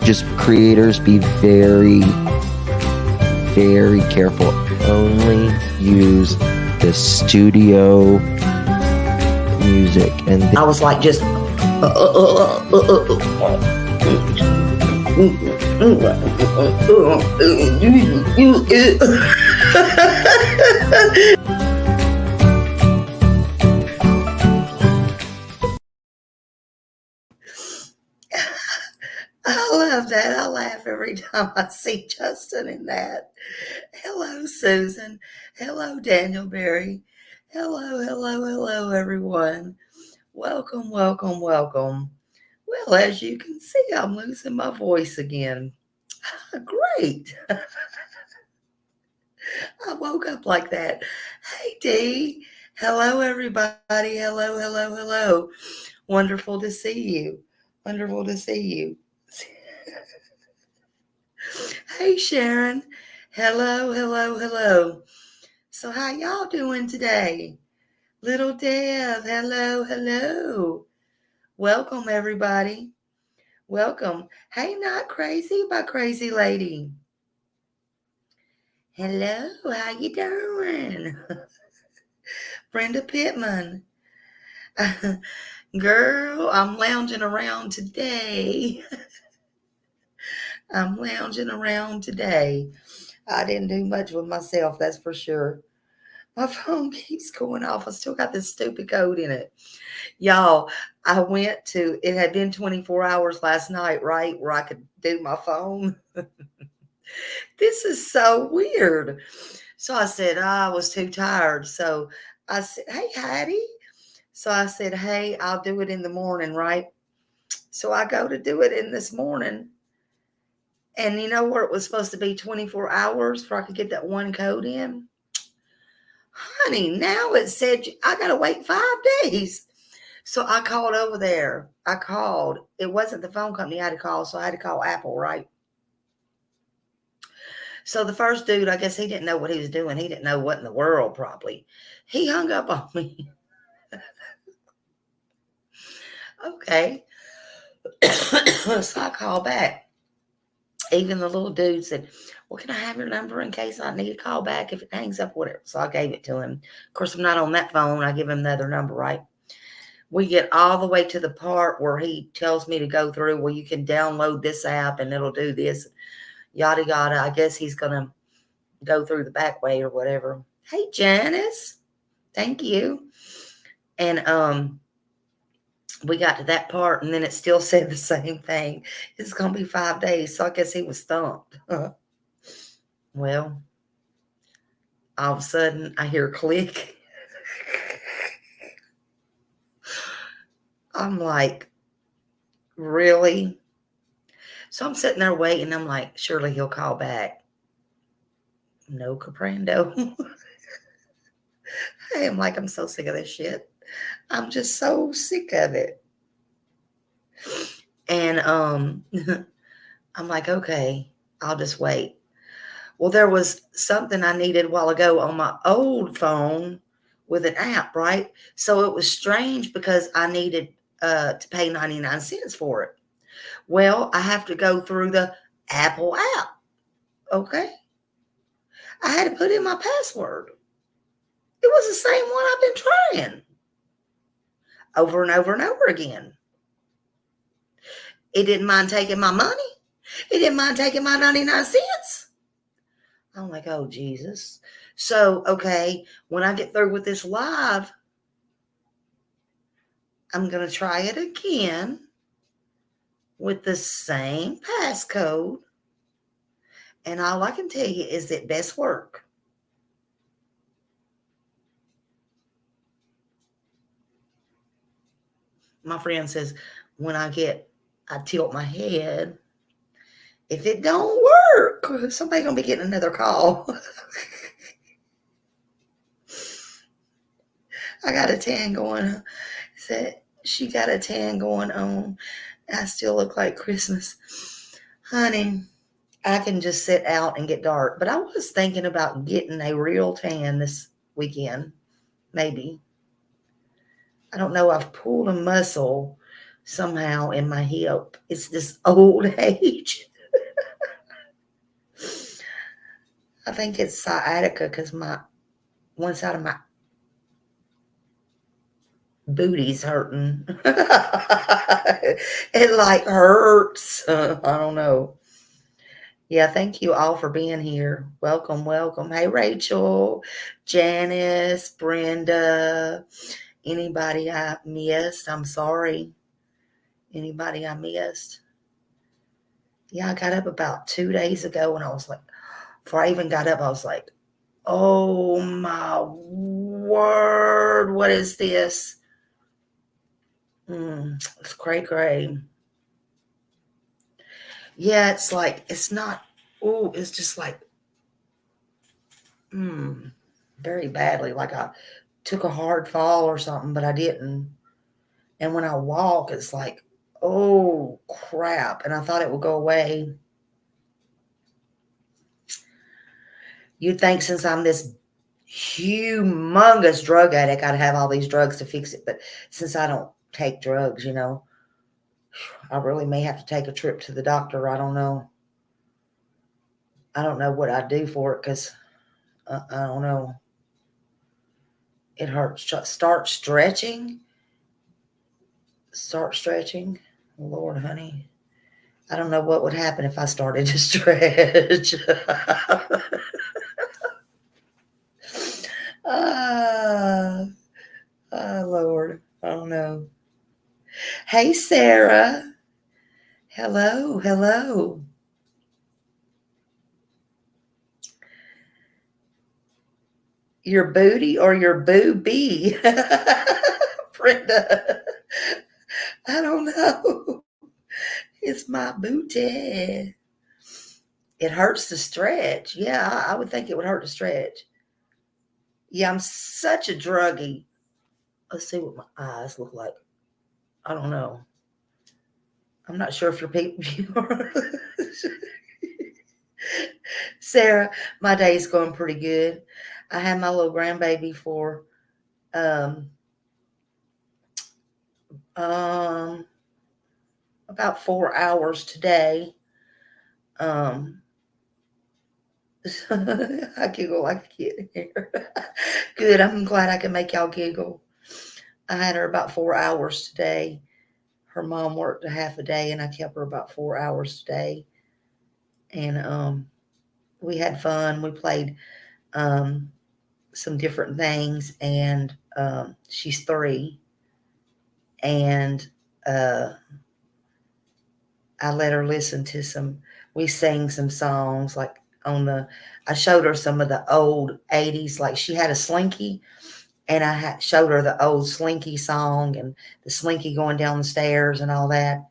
just creators, be very, very careful. Only use the studio music. And I was like, just I love that. I laugh every time I see Justin in that. Hello, Susan. Hello, Daniel Berry. Hello, everyone. Welcome. Well, as you can see, I'm losing my voice again. Great. I woke up like that. Hey, Dee. Hello, everybody. Hello. Wonderful to see you. Hey, Sharon. Hello. So how y'all doing today? Little Dev, hello. Welcome, everybody. Welcome. Hey, Not Crazy by Crazy Lady. Hello, how you doing? Brenda Pittman. Girl, I'm lounging around today. I didn't do much with myself, that's for sure. My phone keeps going off. I still got this stupid code in it. Y'all, it had been 24 hours last night, right, where I could do my phone. This is so weird. So I said, I was too tired. So I said, hey, Hattie. So I said, hey, I'll do it in the morning, right? So I go to do it in this morning. And you know where it was supposed to be 24 hours before I could get that one code in? Honey, now it said I got to wait 5 days. So I called over there. It wasn't the phone company I had to call, so I had to call Apple, right? So the first dude, I guess he didn't know what he was doing. He didn't know what in the world, probably. He hung up on me. Okay. So I called back. Even the little dude said, well, can I have your number in case I need to call back if it hangs up, whatever. So I gave it to him. Of course, I'm not on that phone. I give him the other number, right? We get all the way to the part where he tells me to go through, well, you can download this app and it'll do this, yada, yada. I guess he's going to go through the back way or whatever. Hey, Janice. Thank you. And we got to that part, and then it still said the same thing. It's going to be 5 days, so I guess he was stumped. Well, all of a sudden, I hear a click. I'm like, really? So I'm sitting there waiting. I'm like, surely he'll call back. No Caprando. I'm like, I'm so sick of this shit. I'm just so sick of it. And I'm like, okay, I'll just wait. Well, there was something I needed a while ago on my old phone with an app, right? So it was strange because I needed to pay 99 cents for it. Well, I have to go through the Apple app. Okay. I had to put in my password. It was the same one I've been trying over and over again. It didn't mind taking my money. It didn't mind taking my 99 cents. I'm like, oh, Jesus. So, okay, when I get through with this live, I'm going to try it again with the same passcode. And all I can tell you is it best work. My friend says, when I tilt my head. If it don't work, somebody's going to be getting another call. I got a tan going. Said she got a tan going on. I still look like Christmas. Honey, I can just sit out and get dark. But I was thinking about getting a real tan this weekend. Maybe. I don't know. I've pulled a muscle somehow in my hip. It's this old age. I think it's sciatica because my one side of my booty's hurting. It like hurts. I don't know. Yeah, thank you all for being here. Welcome, welcome. Hey, Rachel, Janice, Brenda, anybody I missed, I'm sorry. Anybody I missed? Yeah, I got up about 2 days ago and I was like, before I even got up, I was like, oh my word, what is this? It's cray. Yeah, it's like, it's not, oh, it's just like, very badly. Like I took a hard fall or something, but I didn't. And when I walk, it's like, oh crap. And I thought it would go away. You'd think since I'm this humongous drug addict, I'd have all these drugs to fix it. But since I don't take drugs, I really may have to take a trip to the doctor. I don't know. I don't know what I'd do for it because I don't know. It hurts. Start stretching. Start stretching. Lord, honey. I don't know what would happen if I started to stretch. ah, Lord. I don't know. Hey, Sarah. Hello, hello. Your booty or your booby? Brenda. I don't know. It's my booty. It hurts to stretch. Yeah, I would think it would hurt to stretch. Yeah, I'm such a druggie. Let's see what my eyes look like. I don't know. I'm not sure if your people. Sarah, my day's going pretty good. I had my little grandbaby for um, um, about 4 hours today. Um, I giggle like a kid here. Good. I'm glad I can make y'all giggle. I had her about 4 hours today. Her mom worked a half a day, and I kept her about 4 hours today. And we had fun. We played um, some different things, and she's 3. And I let her listen to we sang some songs like I showed her some of the old 80s, like she had a Slinky, and I showed her the old Slinky song and the Slinky going down the stairs and all that.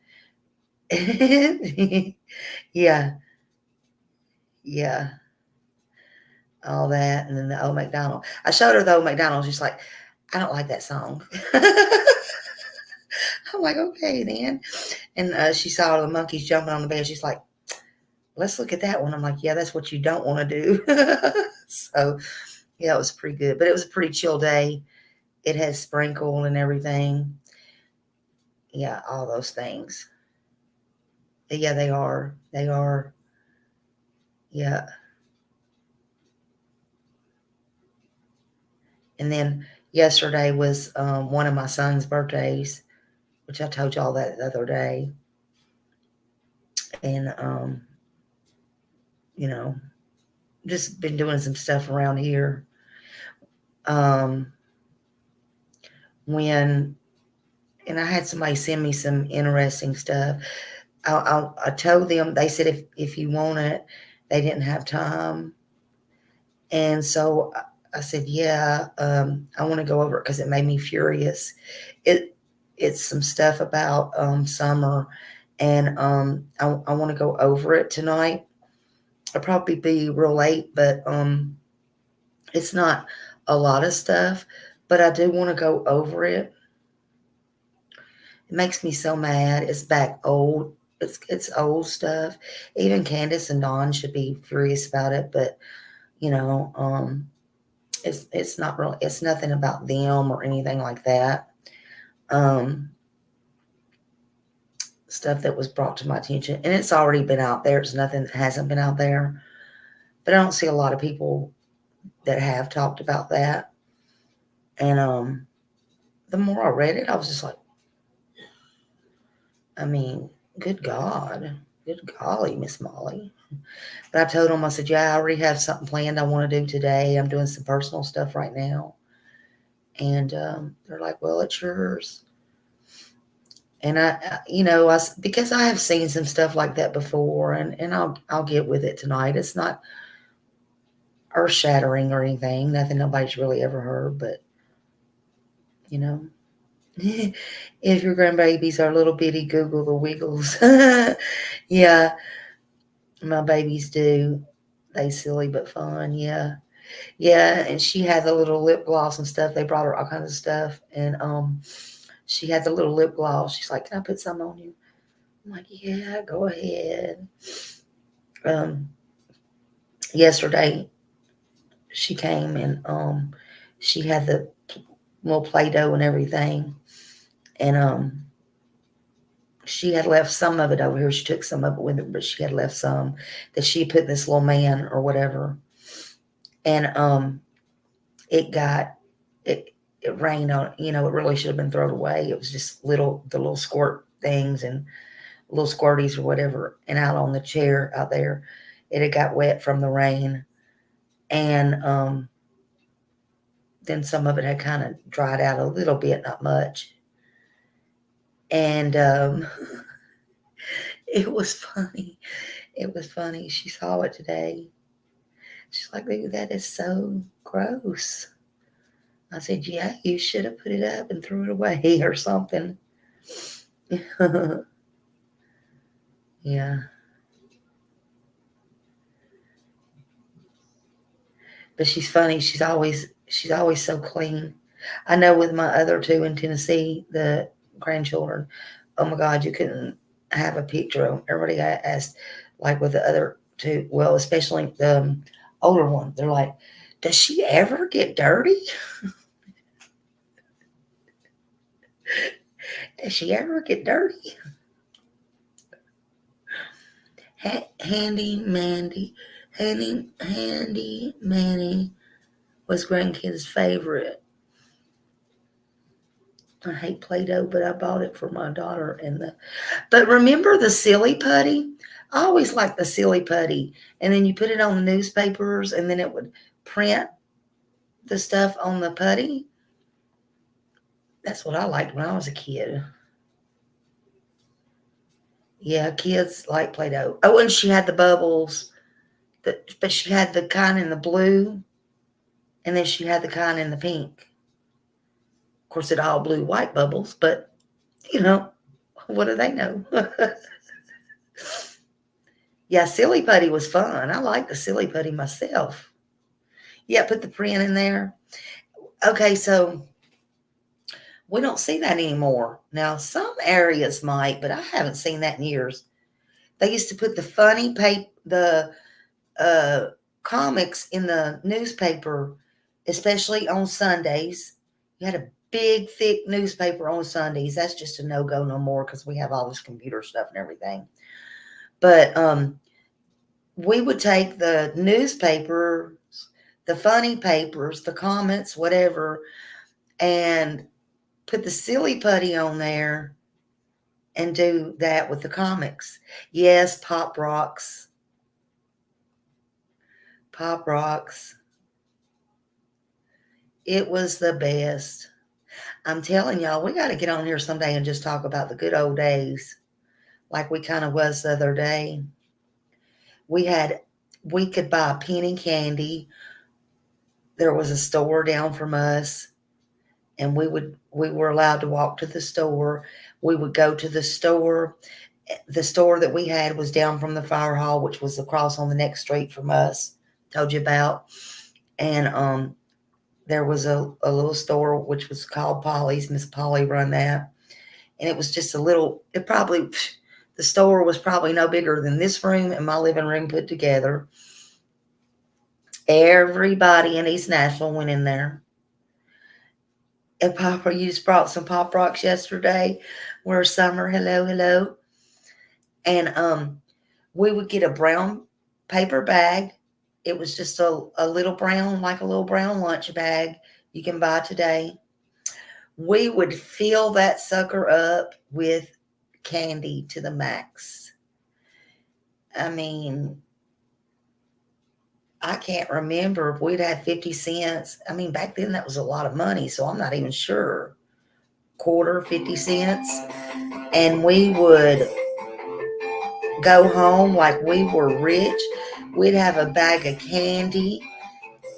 Yeah, yeah, all that. And then the Old MacDonald. I showed her the Old MacDonald. She's like, I don't like that song. I'm like, okay, then. And she saw the monkeys jumping on the bed. She's like, let's look at that one. I'm like, yeah, that's what you don't want to do. So, yeah, it was pretty good. But it was a pretty chill day. It had sprinkle and everything. Yeah, all those things. Yeah, they are. They are. Yeah. And then yesterday was one of my son's birthdays, which I told y'all that the other day. And, you know, just been doing some stuff around here. Um, when, and I had somebody send me some interesting stuff. I told them, they said if you want it, they didn't have time. And so I said, yeah, I want to go over it because it made me furious. It's some stuff about summer, and I want to go over it tonight. I'll probably be real late, but it's not a lot of stuff, but I do want to go over it. It makes me so mad. It's back old. It's old stuff. Even Candace and Dawn should be furious about it, but you know, it's not real. It's nothing about them or anything like that. Um, stuff that was brought to my attention. And it's already been out there. It's nothing that hasn't been out there. But I don't see a lot of people that have talked about that. And the more I read it, I was just like, I mean, good God. Good golly, Miss Molly. But I told them, I said, yeah, I already have something planned I want to do today. I'm doing some personal stuff right now. And they're like, well, it's yours. And because I have seen some stuff like that before, and I'll get with it tonight. It's not earth shattering or anything, nothing nobody's really ever heard, but you know, if your grandbabies are little bitty, Google the Wiggles. Yeah, my babies do. They silly but fun. Yeah. Yeah, and she had the little lip gloss and stuff. They brought her all kinds of stuff, and she had the little lip gloss. She's like, "Can I put some on you?" I'm like, "Yeah, go ahead." Um, Yesterday she came and she had the little Play-Doh and everything, and she had left some of it over here. She took some of it with her, but she had left some that she put in this little man or whatever, and it got it. It rained on, it really should have been thrown away. It was just the little squirt things and little squirties or whatever, and out on the chair out there, it had got wet from the rain, and then some of it had kind of dried out a little bit, not much, and it was funny. It was funny. She saw it today. She's like, "Ooh, that is so gross." I said, "Yeah, you should have put it up and threw it away or something." Yeah. But she's funny. She's always so clean. I know with my other two in Tennessee, the grandchildren, oh my God, you couldn't have a picture of them. Everybody asked, like with the other two, well, especially the older one, they're like, does she ever get dirty? Does she ever get dirty? Handy Manny was grandkids' favorite. I hate Play-Doh, but I bought it for my daughter. But remember the silly putty? I always liked the silly putty. And then you put it on the newspapers, and then it would print the stuff on the putty. That's what I liked when I was a kid. Yeah, kids like Play-Doh. Oh, and she had the bubbles, but she had the kind in the blue, and then she had the kind in the pink. Of course, it all blue white bubbles, but you know, what do they know? Yeah, silly putty was fun. I like the silly putty myself. Yeah, put the print in there. Okay, so we don't see that anymore. Now, some areas might, but I haven't seen that in years. They used to put the funny comics in the newspaper, especially on Sundays. You had a big, thick newspaper on Sundays. That's just a no-go no more because we have all this computer stuff and everything. But we would take the newspapers, the funny papers, the comments, whatever, and put the silly putty on there and do that with the comics. Yes, Pop Rocks. Pop Rocks. It was the best. I'm telling y'all, we got to get on here someday and just talk about the good old days like we kind of was the other day. We could buy a penny candy. There was a store down from us, and we were allowed to walk to the store. We would go to the store. The store that we had was down from the fire hall, which was across on the next street from us, told you about. And there was a little store which was called Polly's. Miss Polly run that. And it was just the store was probably no bigger than this room and my living room put together. Everybody in East Nashville went in there. And Papa, you just brought some Pop Rocks yesterday. We're Summer. Hello, hello. And we would get a brown paper bag. It was just a little brown, like a little brown lunch bag you can buy today. We would fill that sucker up with candy to the max. I mean, I can't remember if we'd had 50 cents. I mean, back then that was a lot of money, so I'm not even sure. Quarter, 50 cents. And we would go home like we were rich. We'd have a bag of candy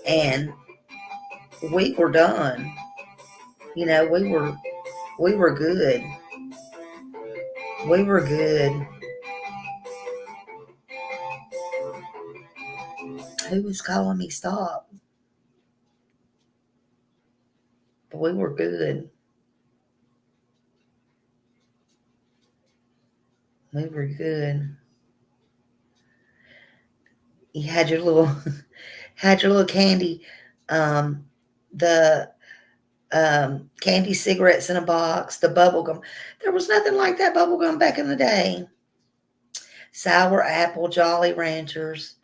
and we were done. You know, we were good. We were good. Who was calling me stop? But we were good. We were good. You had your little had your little candy, the candy cigarettes in a box, the bubble gum. There was nothing like that bubble gum back in the day. Sour apple, Jolly Ranchers,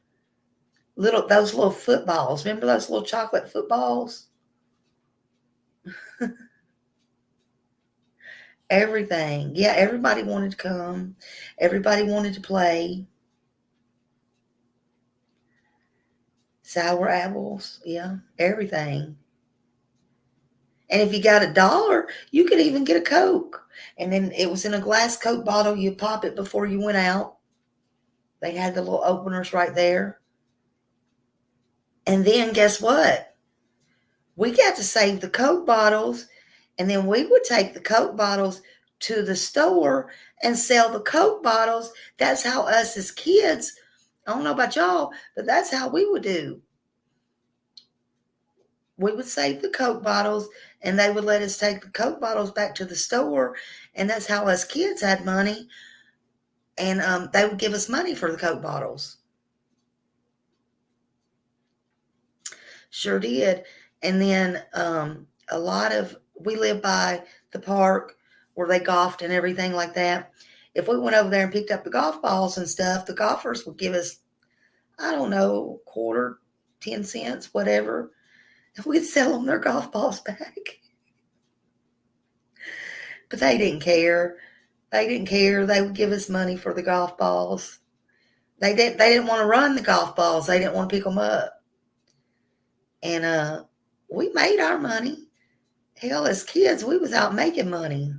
those little footballs. Remember those little chocolate footballs? Everything. Yeah, everybody wanted to come. Everybody wanted to play. Sour apples. Yeah, everything. And if you got $1, you could even get a Coke. And then it was in a glass Coke bottle. You pop it before you went out. They had the little openers right there. And then guess what? We got to save the Coke bottles. And then we would take the Coke bottles to the store and sell the Coke bottles. That's how us as kids, I don't know about y'all, but that's how we would do. We would save the Coke bottles and they would let us take the Coke bottles back to the store. And that's how us kids had money. And they would give us money for the Coke bottles. Sure did. And then we lived by the park where they golfed and everything like that. If we went over there and picked up the golf balls and stuff, the golfers would give us, I don't know, quarter, 10 cents, whatever. And we'd sell them their golf balls back. But they didn't care. They didn't care. They would give us money for the golf balls. They didn't want to run the golf balls. They didn't want to pick them up. And we made our money. Hell, as kids, we was out making money.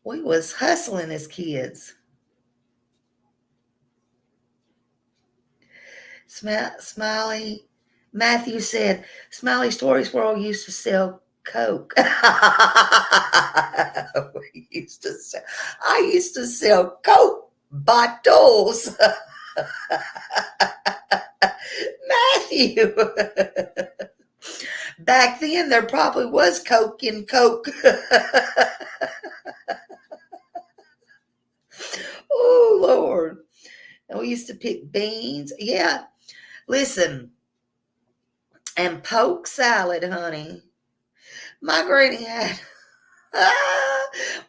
We was hustling as kids. Smiley Matthew said, Smiley Stories World used to sell Coke. I used to sell Coke bottles. Matthew. Back then, there probably was Coke in Coke. Oh, Lord. And we used to pick beans. Yeah. Listen. And poke salad, honey. My granny had...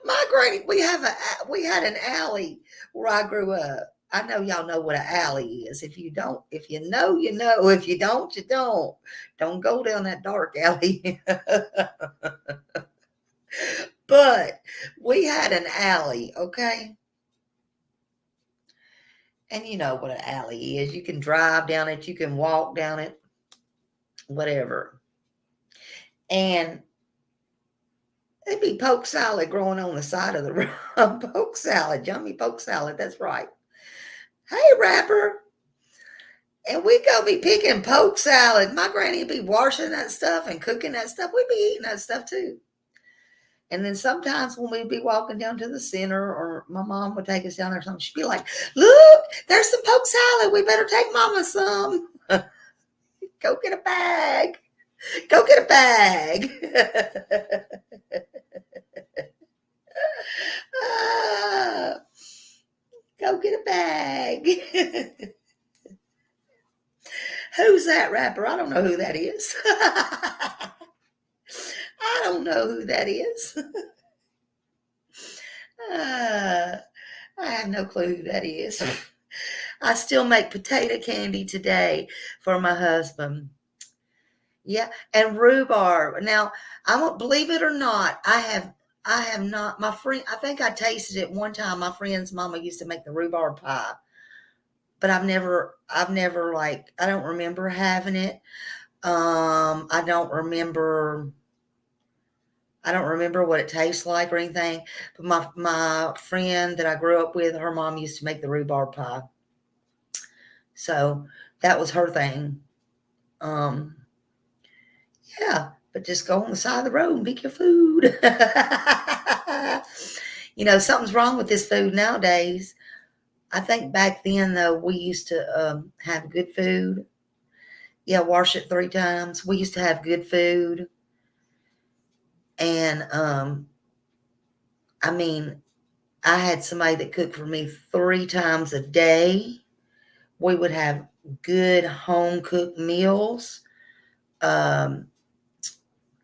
my granny, we had an alley where I grew up. I know y'all know what an alley is. If you don't, if you know, you know. If you don't, you don't. Don't go down that dark alley. But we had an alley, okay? And you know what an alley is. You can drive down it. You can walk down it. Whatever. And there'd be poke salad growing on the side of the road. Poke salad. Yummy poke salad. That's right. Hey, Rapper. And we go be picking poke salad. My granny would be washing that stuff and cooking that stuff. We'd be eating that stuff too. And then sometimes when we'd be walking down to the center or my mom would take us down there or something, she'd be like, look, there's some poke salad. We better take mama some. Go get a bag. Go get a bag. Go get a bag. Who's that Rapper? I don't know who that is. I don't know who that is. I have no clue who that is. I still make potato candy today for my husband. Yeah, and rhubarb. Now, I won't believe it or not. I have not. My friend, I think I tasted it one time. My friend's mama used to make the rhubarb pie, but I've never like. I don't remember having it. I don't remember. I don't remember what it tastes like or anything. But my friend that I grew up with, her mom used to make the rhubarb pie, so that was her thing. Um, Yeah, but just go on the side of the road and pick your food. Something's wrong with this food nowadays. I think back then, though, we used to have good food. Yeah, wash it 3 times. We used to have good food. And I mean, I had somebody that cooked for me 3 times a day. We would have good home cooked meals, um,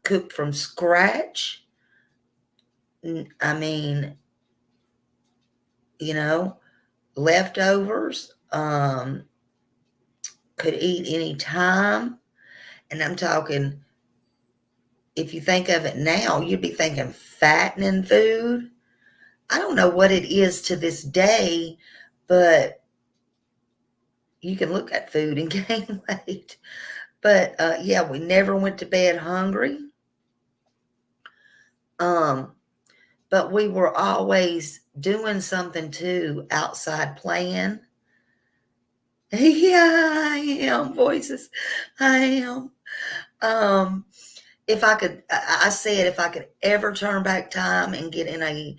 cooked from scratch. I mean, you know, leftovers, could eat any time. And I'm talking, if you think of it now, you'd be thinking fattening food. I don't know what it is to this day, but you can look at food and gain weight. But yeah, we never went to bed hungry. Um, but we were always doing something too outside playing. Yeah, I am. Voices. I am. Um, if I could, I said if I could ever turn back time and get in a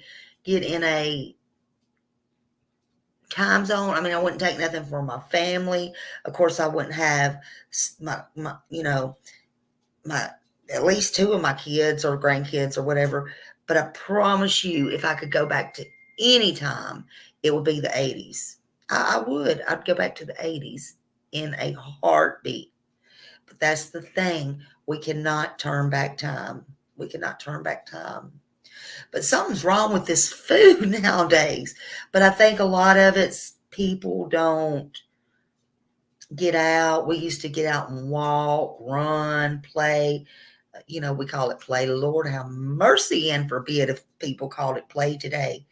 time zone. I mean, I wouldn't take nothing for my family. Of course, I wouldn't have my at least 2 of my kids or grandkids or whatever. But I promise you, if I could go back to any time, it would be the 80s. I would. I'd go back to the 80s in a heartbeat. But that's the thing. We cannot turn back time. We cannot turn back time. But something's wrong with this food nowadays. But I think a lot of it's people don't get out. We used to get out and walk, run, play. We call it play. Lord have mercy and forbid if people called it play today.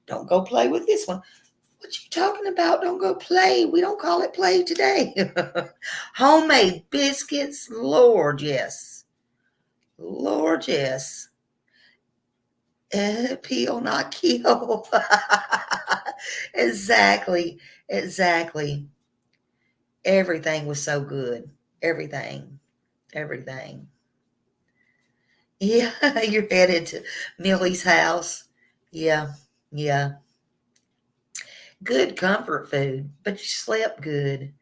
Don't go play with this one. What you talking about? Don't go play. We don't call it play today. Homemade biscuits. Lord, yes. Lord, yes. Peel, not kill. Exactly. Exactly. Everything was so good. Everything. Everything. Yeah, you're headed to Millie's house. Yeah. Yeah. Good comfort food, but you slept good.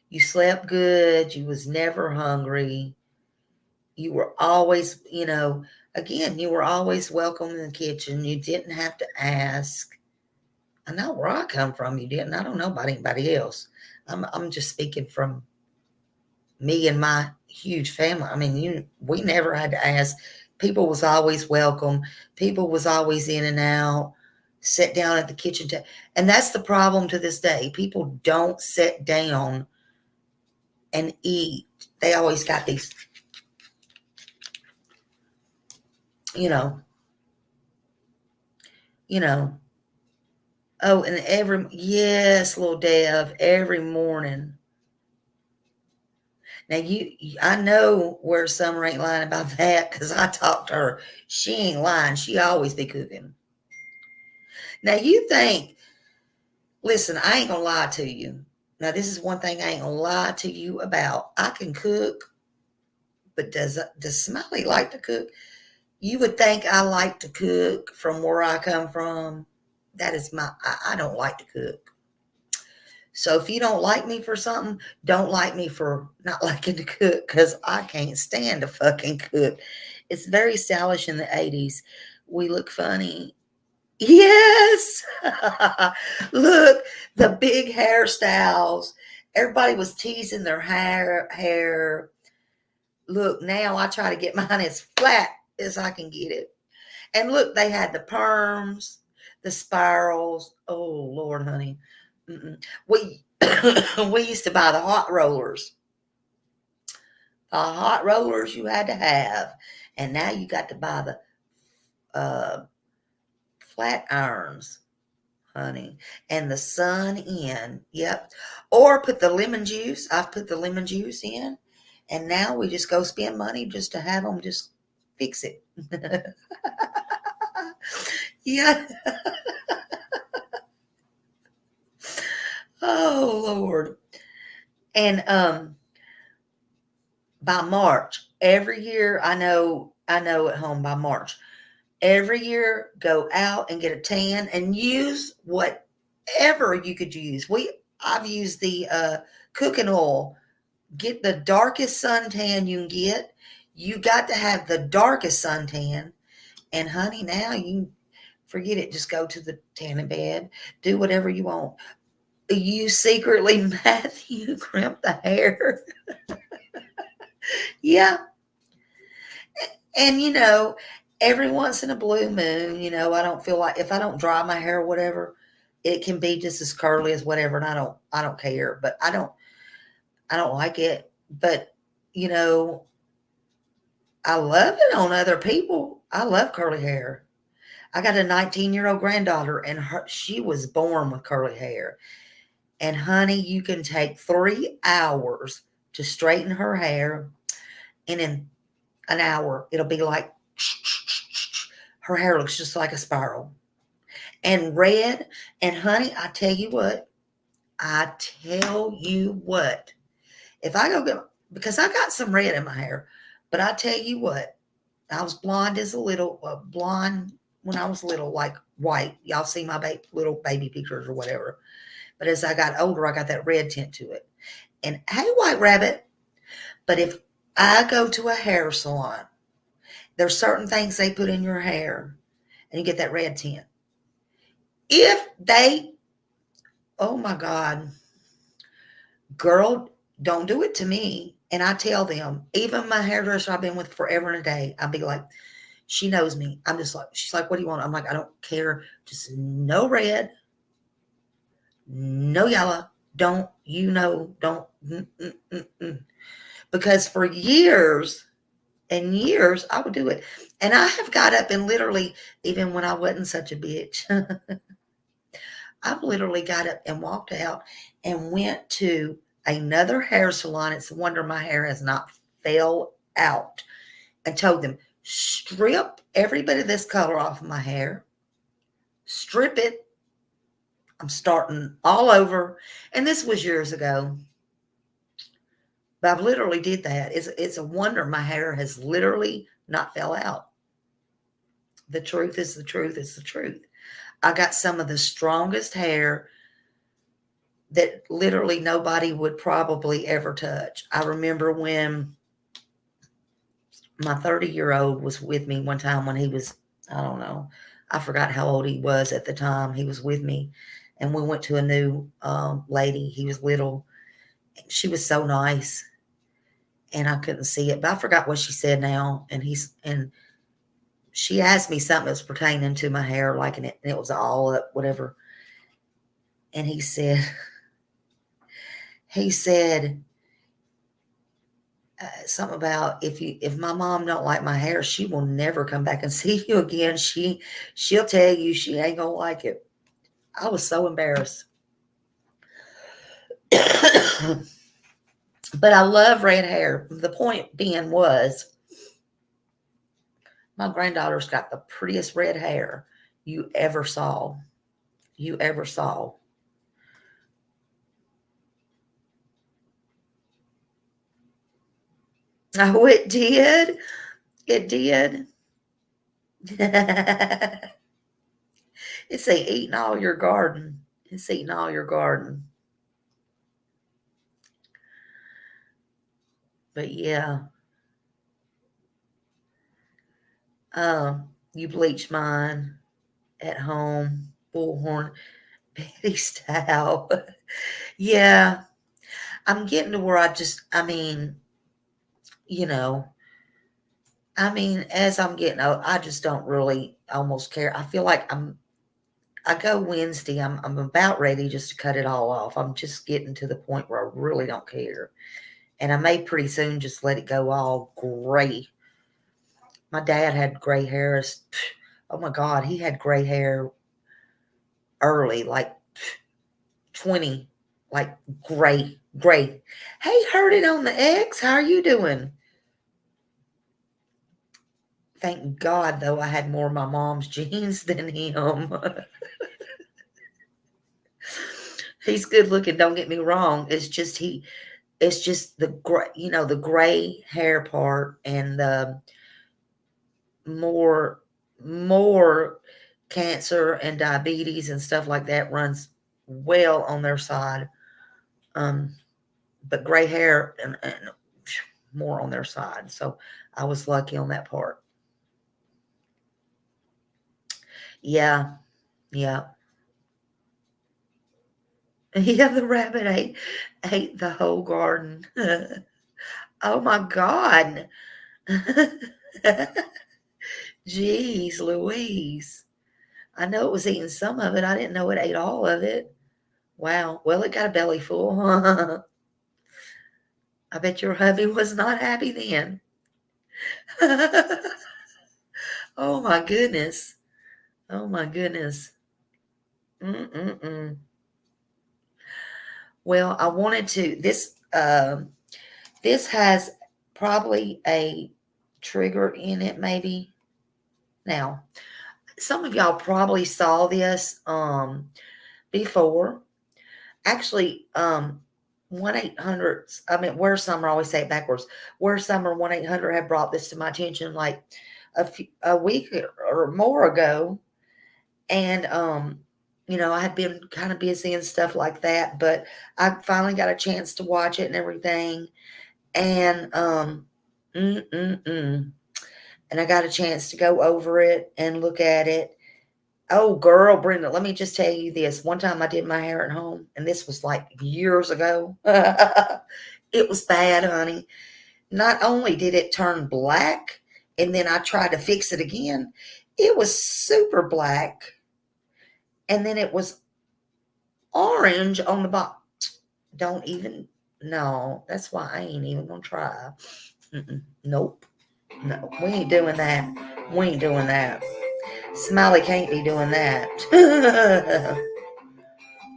You slept good. You was never hungry. You were always, again, you were always welcome in the kitchen. You didn't have to ask. I know where I come from. You didn't. I don't know about anybody else. I'm just speaking from me and my huge family. I mean, we never had to ask. People was always welcome. People was always in and out. Sit down at the kitchen table, and that's the problem to this day. People don't sit down and eat. They always got these, you know, you know. Oh, and yes, little Dev, every morning. Now I know where Summer ain't lying about that because I talked to her. She ain't lying. She always be cooking. Now you think, listen, I ain't gonna lie to you. Now this is one thing I ain't gonna lie to you about. I can cook, but does Smiley like to cook? You would think I like to cook from where I come from. That is I don't like to cook. So if you don't like me for something, don't like me for not liking to cook because I can't stand to fucking cook. It's very stylish in the 80s. We look funny. Yes. Look, the big hairstyles. Everybody was teasing their hair. Look, now I try to get mine as flat as I can get it. And look, they had the perms. the spirals. Oh Lord, honey. We we used to buy the hot rollers. The hot rollers you had to have, and now you got to buy the flat irons, honey, and the sun in. Yep. Or put the lemon juice. I've put the lemon juice in, and now we just go spend money just to have them just fix it. Yeah. Oh Lord. And by March, every year I know at home by March, every year go out and get a tan and use whatever you could use. I've used the cooking oil. Get the darkest suntan you can get. You got to have the darkest suntan. And honey, now you forget it. Just go to the tanning bed. Do whatever you want. You secretly Matthew crimp the hair. Yeah. And every once in a blue moon, I don't feel like if I don't dry my hair or whatever, it can be just as curly as whatever, and I don't care. But I don't like it. But you know, I love it on other people. I love curly hair. I got a 19-year-old granddaughter, and she was born with curly hair. And honey, you can take 3 hours to straighten her hair, and in an hour, it'll be like her hair looks just like a spiral. And red, and honey, I tell you what, if I go get, because I got some red in my hair, but I tell you what, I was blonde when I was little, like white. Y'all see my little baby pictures or whatever. But as I got older, I got that red tint to it. And hey, White Rabbit, but if I go to a hair salon, there's certain things they put in your hair and you get that red tint. If they, oh my God, girl, don't do it to me. And I tell them, even my hairdresser I've been with forever and a day, I'll be like, she knows me. I'm just like, she's like, what do you want? I'm like, I don't care. Just no red, no yellow. Don't, don't. Because for years and years, I would do it. And I have got up and literally, even when I wasn't such a bitch, I've literally got up and walked out and went to another hair salon. It's a wonder my hair has not fell out. And told them, strip every bit of this color off of my hair. Strip it. I'm starting all over. And this was years ago. But I've literally did that. It's a wonder my hair has literally not fell out. The truth is the truth is the truth. I got some of the strongest hair that literally nobody would probably ever touch. I remember when my 30-year-old was with me one time when he was, I don't know, I forgot how old he was at the time. He was with me, and we went to a new lady. He was little. She was so nice, and I couldn't see it, but I forgot what she said now. And she asked me something that was pertaining to my hair, like, and it was all up, whatever. And he said, something about if my mom don't like my hair, she will never come back and see you again. She'll tell you she ain't gonna like it. I was so embarrassed. But I love red hair. The point being was my granddaughter's got the prettiest red hair you ever saw. You ever saw. Oh, it did. It did. It's eating all your garden. It's eating all your garden. But yeah, you bleach mine at home, bullhorn, Betty style. Yeah, I'm getting to where you know, as I'm getting old, I just don't really almost care. I feel like I go Wednesday. I'm about ready just to cut it all off. I'm just getting to the point where I really don't care. And I may pretty soon just let it go all gray. My dad had gray hair. Oh my God, he had gray hair early, like 20, like gray. Hey, heard it on the X. How are you doing? Thank God, though, I had more of my mom's genes than him. He's good looking, don't get me wrong. It's just the gray, the gray hair part and the more cancer and diabetes and stuff like that runs well on their side. Um, but gray hair and more on their side. So I was lucky on that part. Yeah, yeah. Yeah, the rabbit ate the whole garden. Oh my God. Jeez Louise. I know it was eating some of it. I didn't know it ate all of it. Wow. Well, it got a belly full. I bet your hubby was not happy then. Oh my goodness. Oh my goodness. Mm-mm-mm. Well, I wanted to this has probably a trigger in it maybe. Now, some of y'all probably saw this before. Actually, 1-800, I mean, Where Summer, I always say it backwards. Where Summer 1-800 had brought this to my attention like a week or more ago. And, I had been kind of busy and stuff like that, but I finally got a chance to watch it and everything. And, mm, mm, mm. And I got a chance to go over it and look at it. Oh, girl, Brenda, let me just tell you this. One time I did my hair at home, and this was like years ago. It was bad, honey. Not only did it turn black, and then I tried to fix it again, it was super black, and then it was orange on the bottom. Don't even, no, that's why I ain't even gonna try. Nope. No, we ain't doing that. We ain't doing that. Smiley can't be doing that.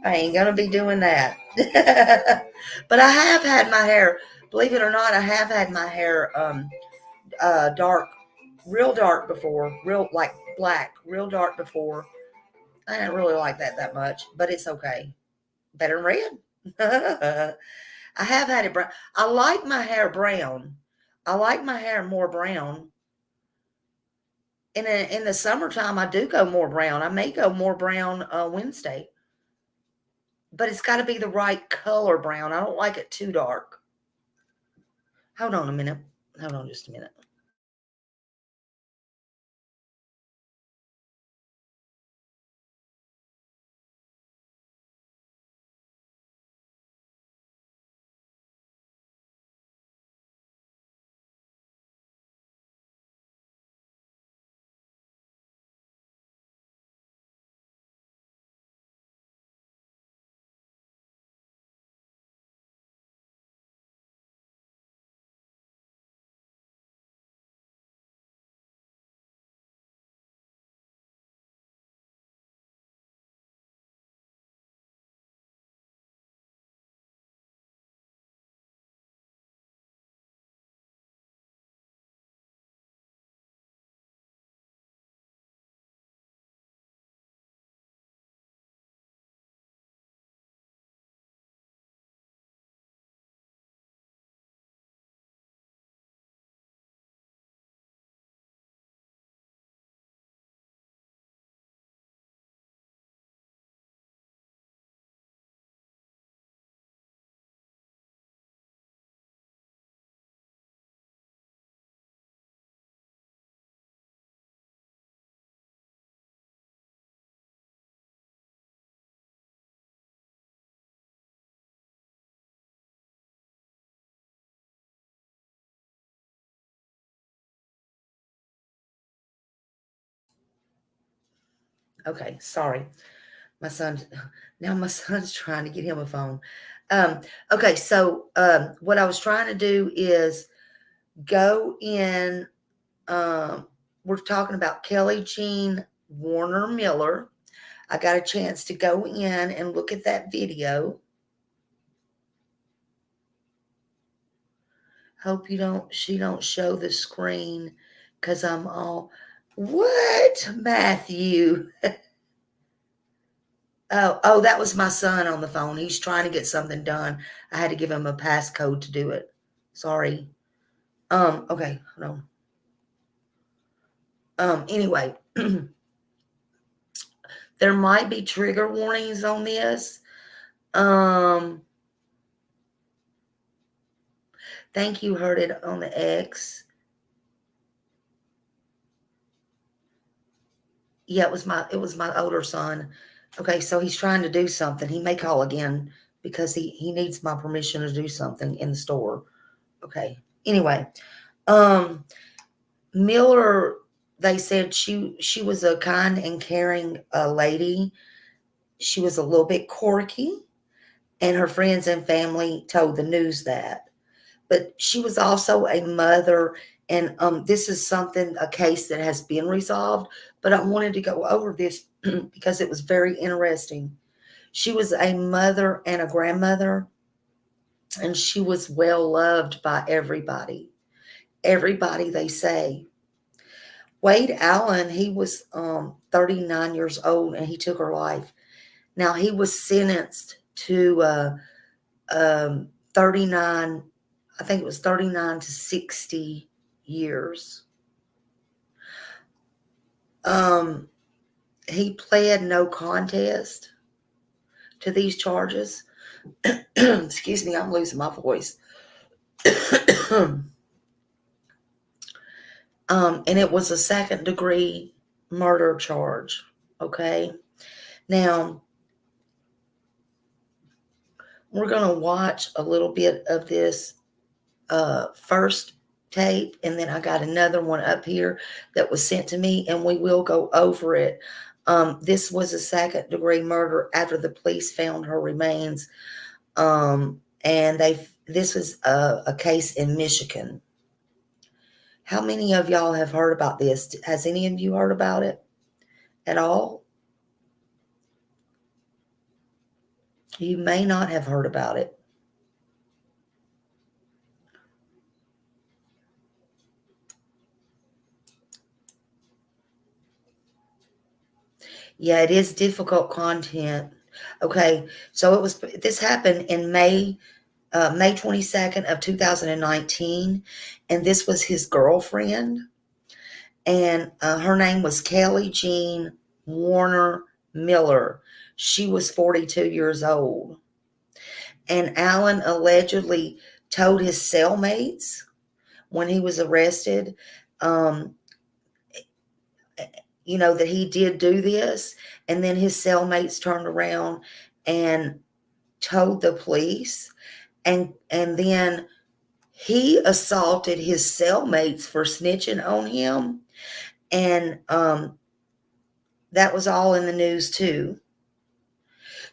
I ain't gonna be doing that. But I have had my hair, believe it or not, I have had my hair dark, real dark before, real like black, real dark before. I didn't really like that much, but it's okay. Better than red. I have had it brown. I like my hair brown. I like my hair more brown. In the summertime, I do go more brown. I may go more brown Wednesday, but it's got to be the right color brown. I don't like it too dark. Hold on a minute. Hold on just a minute. Okay, sorry. My son, now my son's trying to get him a phone. Okay, so what I was trying to do is go in. We're talking about Kelly Jean Warner Miller. I got a chance to go in and look at that video. Hope she don't show the screen because I'm all, what, Matthew? Oh, that was my son on the phone. He's trying to get something done. I had to give him a passcode to do it. Sorry. Okay, hold on. Anyway, there might be trigger warnings on this. Think you heard it on the X. Yeah, it was my older son. Okay, so he's trying to do something. He may call again because he needs my permission to do something in the store. Okay. Anyway, Miller, they said she was a kind and caring lady. She was a little bit quirky, and her friends and family told the news that. But she was also a mother, and this is a case that has been resolved, but I wanted to go over this because it was very interesting. She was a mother and a grandmother, and she was well loved by everybody. Everybody, they say. Wade Allen, he was 39 years old, and he took her life. Now, he was sentenced to 39, I think it was 39 to 60 years. He pled no contest to these charges. Excuse me, I'm losing my voice. And it was a second-degree murder charge. Okay. Now, we're going to watch a little bit of this first tape, and then I got another one up here that was sent to me, and we will go over it. This was a second-degree murder after the police found her remains, and this was a case in Michigan. How many of y'all have heard about this? Has any of you heard about it at all? You may not have heard about it. Yeah, it is difficult content. Okay, so this happened in May 22nd of 2019, and this was his girlfriend, and her name was Kelly Jean Warner Miller. She was 42 years old, and Allen allegedly told his cellmates when he was arrested, that he did do this, and then his cellmates turned around and told the police, and then he assaulted his cellmates for snitching on him, and that was all in the news too.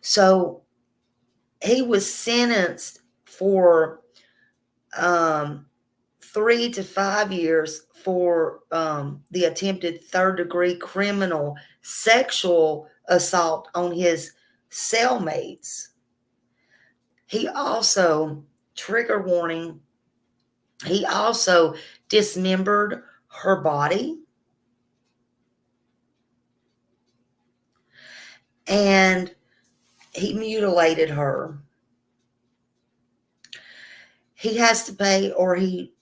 So he was sentenced for 3 to 5 years for the attempted third-degree criminal sexual assault on his cellmates. He also, trigger warning, he also dismembered her body, and he mutilated her. He has to pay,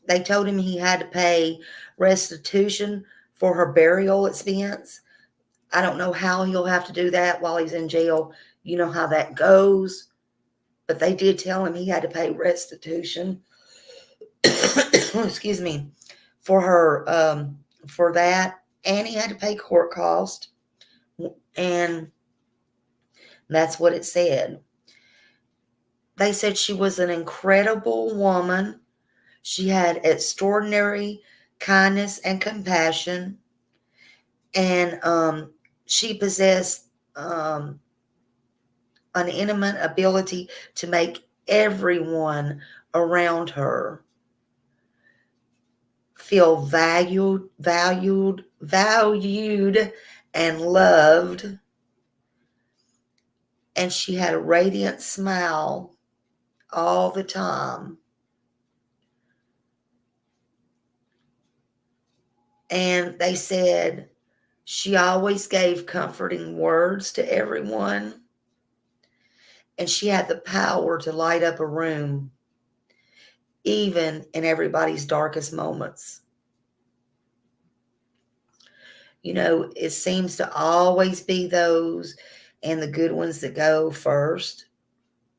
they told him he had to pay restitution for her burial expense. I don't know how he'll have to do that while he's in jail. You know how that goes. But they did tell him he had to pay restitution. Excuse me, for her, for that. And he had to pay court cost. And that's what it said. They said she was an incredible woman. She had extraordinary kindness and compassion. And she possessed an intimate ability to make everyone around her feel valued and loved. And she had a radiant smile all the time. And they said she always gave comforting words to everyone. And she had the power to light up a room, even in everybody's darkest moments. You know, it seems to always be those and the good ones that go first,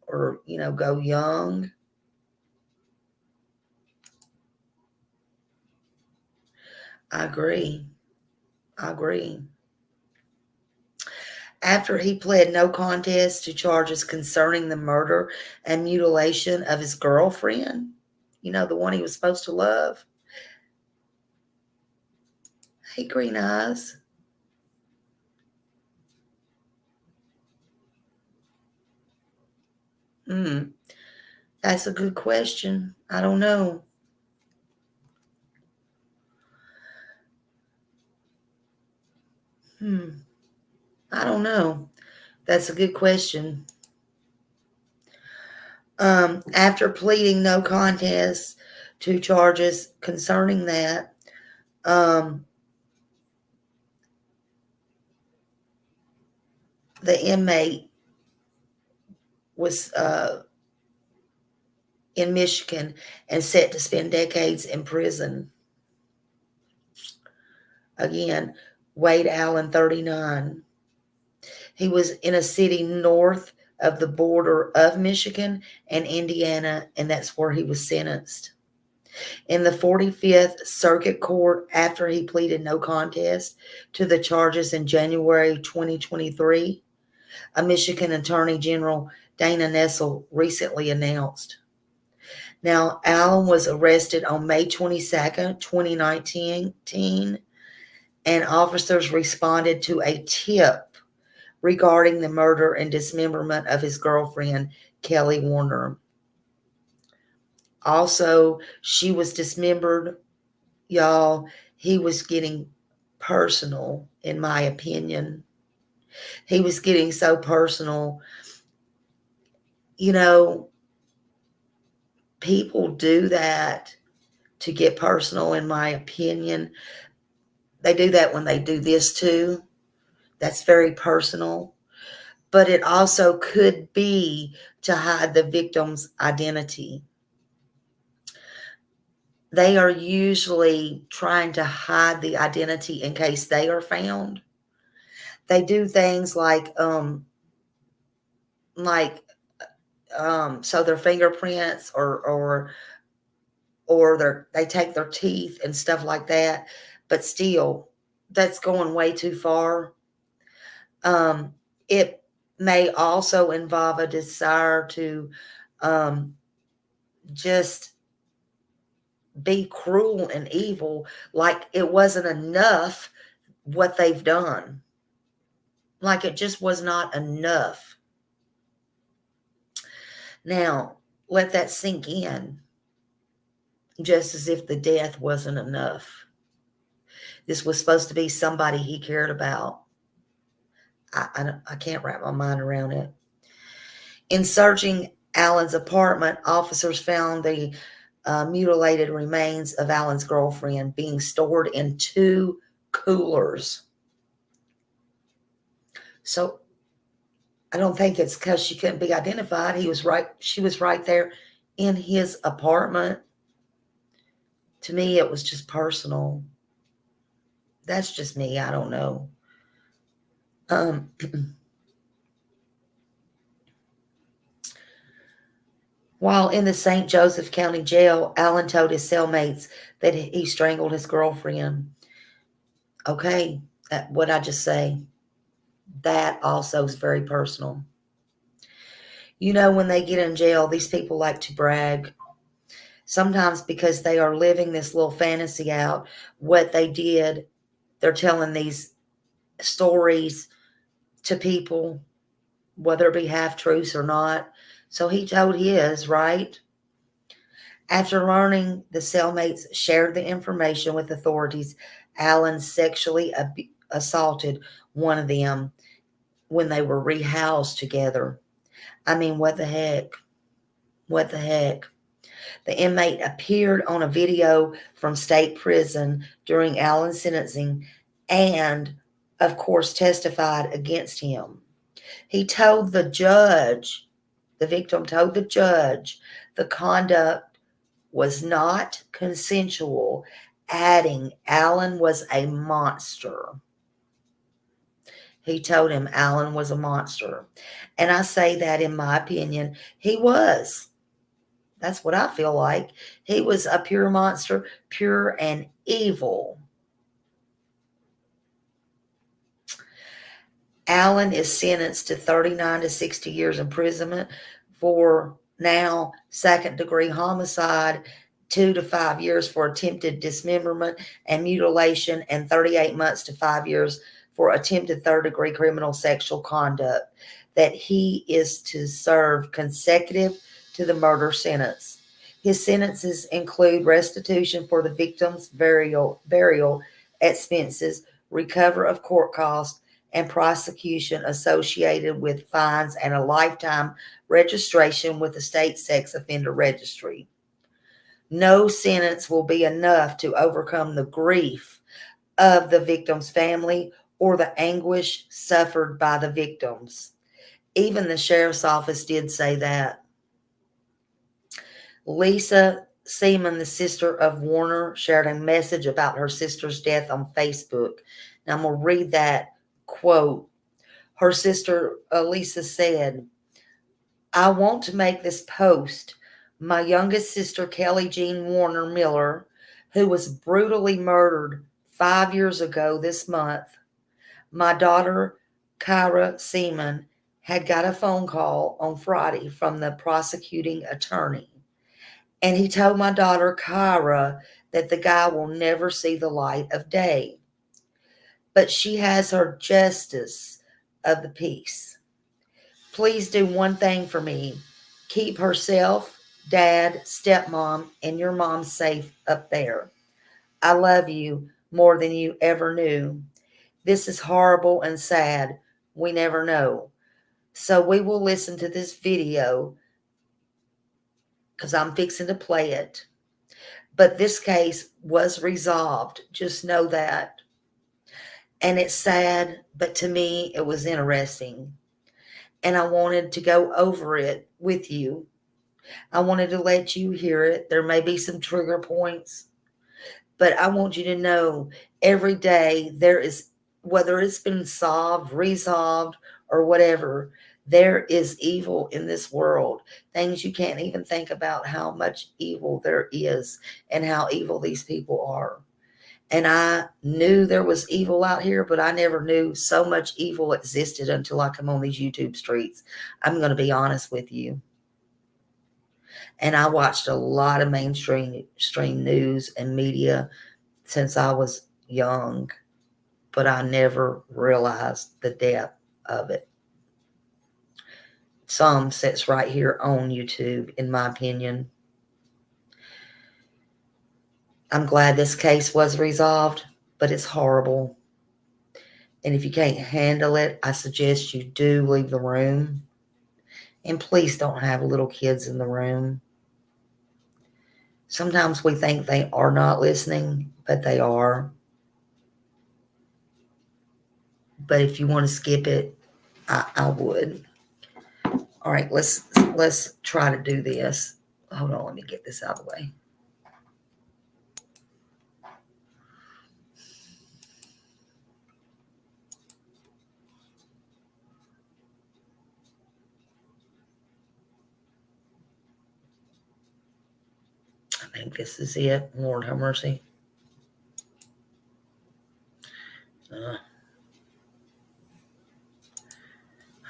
or, you know, go young. I agree. I agree. After he pled no contest to charges concerning the murder and mutilation of his girlfriend, you know, the one he was supposed to love. Hey, Green Eyes. That's a good question. I don't know. I don't know. That's a good question. After pleading no contest to charges concerning that, the inmate was in Michigan and set to spend decades in prison. Again, Wade Allen, 39. He was in a city north of the border of Michigan and Indiana, and that's where he was sentenced. In the 45th Circuit Court, after he pleaded no contest to the charges in January 2023, a Michigan Attorney General, Dana Nessel, recently announced. Now, Allen was arrested on May 22nd, 2019, and officers responded to a tip regarding the murder and dismemberment of his girlfriend, Kelly Warner. Also, she was dismembered. Y'all, he was getting personal, in my opinion. He was getting so personal. You know, people do that to get personal, in my opinion. They do that when they do this too. That's very personal. But it also could be to hide the victim's identity. They are usually trying to hide the identity in case they are found. They do things like so their fingerprints or they take their teeth and stuff like that, but still that's going way too far. It may also involve a desire to just be cruel and evil, like it wasn't enough what they've done, like it just was not enough. Now, let that sink in, just as if the death wasn't enough. This was supposed to be somebody he cared about. I can't wrap my mind around it. In searching Allen's apartment, officers found the mutilated remains of Allen's girlfriend being stored in 2 coolers. So I don't think it's because she couldn't be identified. She was right there in his apartment. To me, it was just personal. That's just me. I don't know. While in the St. Joseph County Jail, Allen told his cellmates that he strangled his girlfriend. Okay, what I just say, that also is very personal. You know, when they get in jail, these people like to brag. Sometimes because they are living this little fantasy out, what they did, they're telling these stories to people whether it be half-truths or not. So he told his, right? After learning the cellmates shared the information with authorities, Alan sexually assaulted one of them when they were rehoused together. I mean, what the heck? What the heck? The inmate appeared on a video from state prison during Alan's sentencing and, of course, testified against him. He told the judge, the victim told the judge, the conduct was not consensual, adding Alan was a monster. He told him Alan was a monster. And I say that in my opinion, he was. That's what I feel like. He was a pure monster, pure and evil. Alan is sentenced to 39 to 60 years imprisonment for now second-degree homicide, 2 to 5 years for attempted dismemberment and mutilation, and 38 months to 5 years for attempted third-degree criminal sexual conduct, that he is to serve consecutive to the murder sentence. His sentences include restitution for the victim's burial expenses, recover of court costs, and prosecution associated with fines, and a lifetime registration with the state sex offender registry. No sentence will be enough to overcome the grief of the victim's family or the anguish suffered by the victims. Even the sheriff's office did say that. Lisa Seaman, the sister of Warner, shared a message about her sister's death on Facebook. Now I'm going to read that quote. Her sister, Lisa, said, "I want to make this post. My youngest sister, Kelly Jean Warner Miller, who was brutally murdered 5 years ago this month. My daughter, Kyra Seaman, had got a phone call on Friday from the prosecuting attorney. And he told my daughter, Kyra, that the guy will never see the light of day. But she has her justice of the peace. Please do one thing for me. Keep herself, dad, stepmom, and your mom safe up there. I love you more than you ever knew. This is horrible and sad. We never know. So we will listen to this video because I'm fixing to play it. But this case was resolved. Just know that. And it's sad, but to me, it was interesting. And I wanted to go over it with you. I wanted to let you hear it. There may be some trigger points, but I want you to know every day there is, whether it's been solved, resolved, or whatever, there is evil in this world. Things you can't even think about how much evil there is and how evil these people are. And I knew there was evil out here, but I never knew so much evil existed until I come on these YouTube streets. I'm going to be honest with you. And I watched a lot of mainstream news and media since I was young, but I never realized the depth of it. Some sits right here on YouTube, in my opinion. I'm glad this case was resolved, but it's horrible. And if you can't handle it, I suggest you do leave the room. And please don't have little kids in the room. Sometimes we think they are not listening, but they are. But if you want to skip it, I would. All right, let's try to do this. Hold on, let me get this out of the way. I think this is it. Lord have mercy.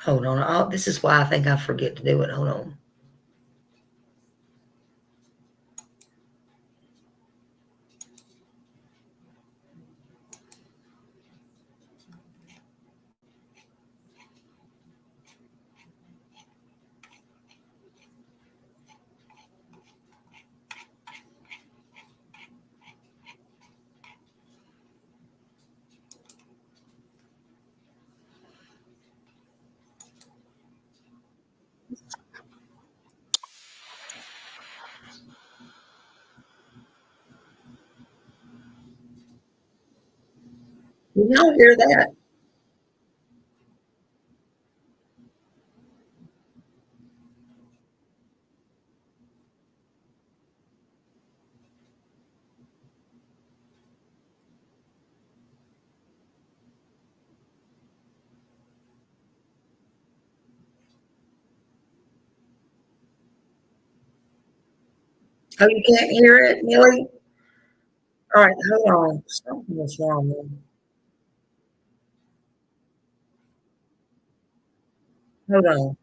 Hold on. Oh, this is why I think I forget to do it. Hold on. Did y'all hear that? Oh, you can't hear it, Millie? All right, hold on. Something is wrong then. Hold on.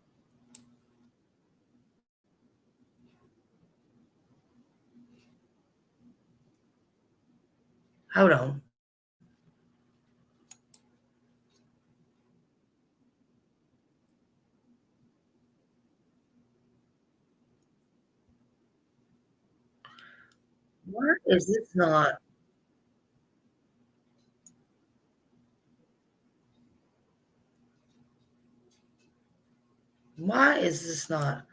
Hold on. Why is this not? Why is this not?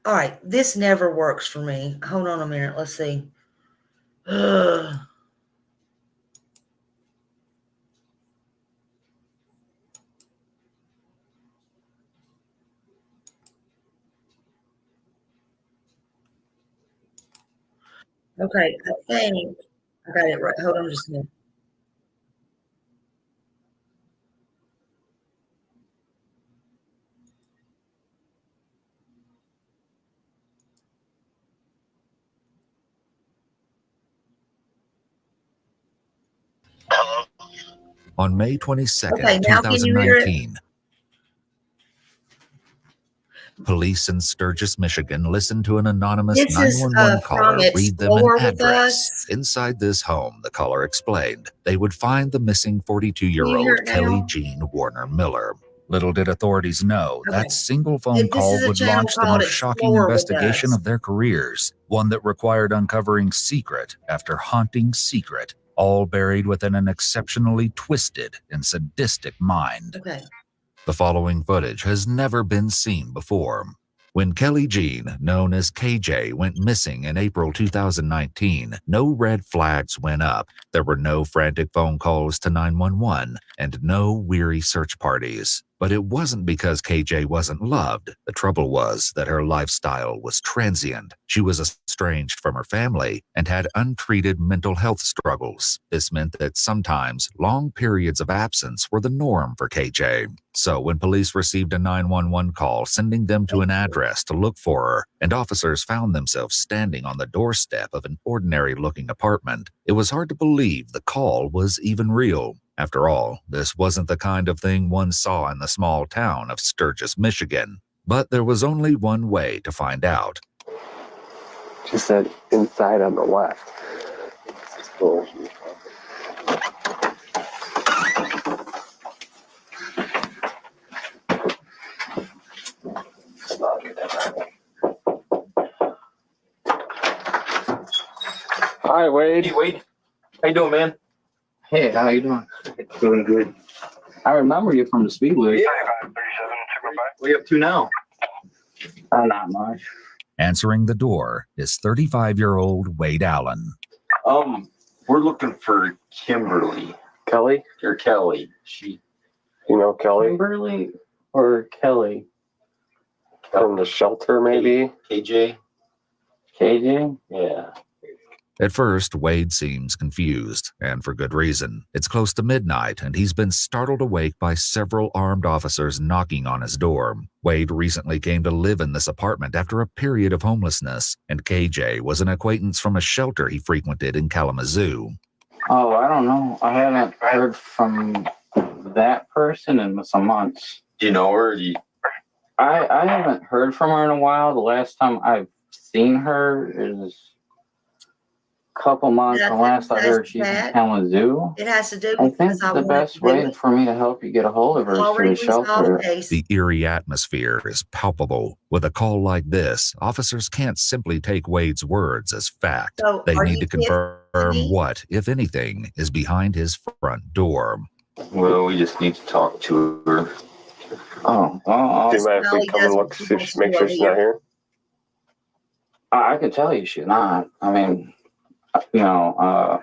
All right, this never works for me. Hold on a minute. Let's see. Ugh. Okay, I think I got it right. Hold on just a minute. On May 22nd, Okay, now can you hear it? 2019, police in Sturgis, Michigan listened to an anonymous This is 911 caller from read them an Explore with address. Us. Inside this home, the caller explained, they would find the missing Can you hear 42-year-old it Kelly now? Jean Warner Miller. Little did authorities know Okay. that single phone This call is a would channel launch the called most shocking Explore with investigation Us. of their careers, one that required uncovering secret after haunting secret, all buried within an exceptionally twisted and sadistic mind. Okay. The following footage has never been seen before. When Kelly Jean, known as KJ, went missing in April 2019, no red flags went up. There were no frantic phone calls to 911 and no weary search parties. But it wasn't because KJ wasn't loved. The trouble was that her lifestyle was transient. She was estranged from her family and had untreated mental health struggles. This meant that sometimes long periods of absence were the norm for KJ. So when police received a 911 call sending them to an address to look for her, and officers found themselves standing on the doorstep of an ordinary-looking apartment, it was hard to believe the call was even real. After all, this wasn't the kind of thing one saw in the small town of Sturgis, Michigan. But there was only one way to find out. She said inside on the left. So, hi, Wade. Hey, Wade. How you doing, man? Hey, how you doing? Doing good. I remember you from the Speedway. Yeah. What are you up to now? Not much. Answering the door is 35-year-old Wade Allen. We're looking for Kimberly Kelly? or Kelly. She You know Kelly? Kimberly or Kelly? From the shelter, maybe? KJ. KJ? Yeah. At first, Wade seems confused, and for good reason. It's close to midnight, and he's been startled awake by several armed officers knocking on his door. Wade recently came to live in this apartment after a period of homelessness, and KJ was an acquaintance from a shelter he frequented in Kalamazoo. Oh, I don't know. I haven't heard from that person in some months. Do you know her? I haven't heard from her in a while. The last time I've seen her is a couple months. The last I heard, she's in Kalamazoo. It has to do I with think the best way for me to help you get a hold of her is through the shelter. The eerie atmosphere is palpable. With a call like this, officers can't simply take Wade's words as fact. So, they are need you to confirm kidding me? what, if anything, is behind his front door. Well, we just need to talk to her. Oh, well, Do you mind if we come and look, see if make sure she's not here? I can tell you she's not. I mean, you know,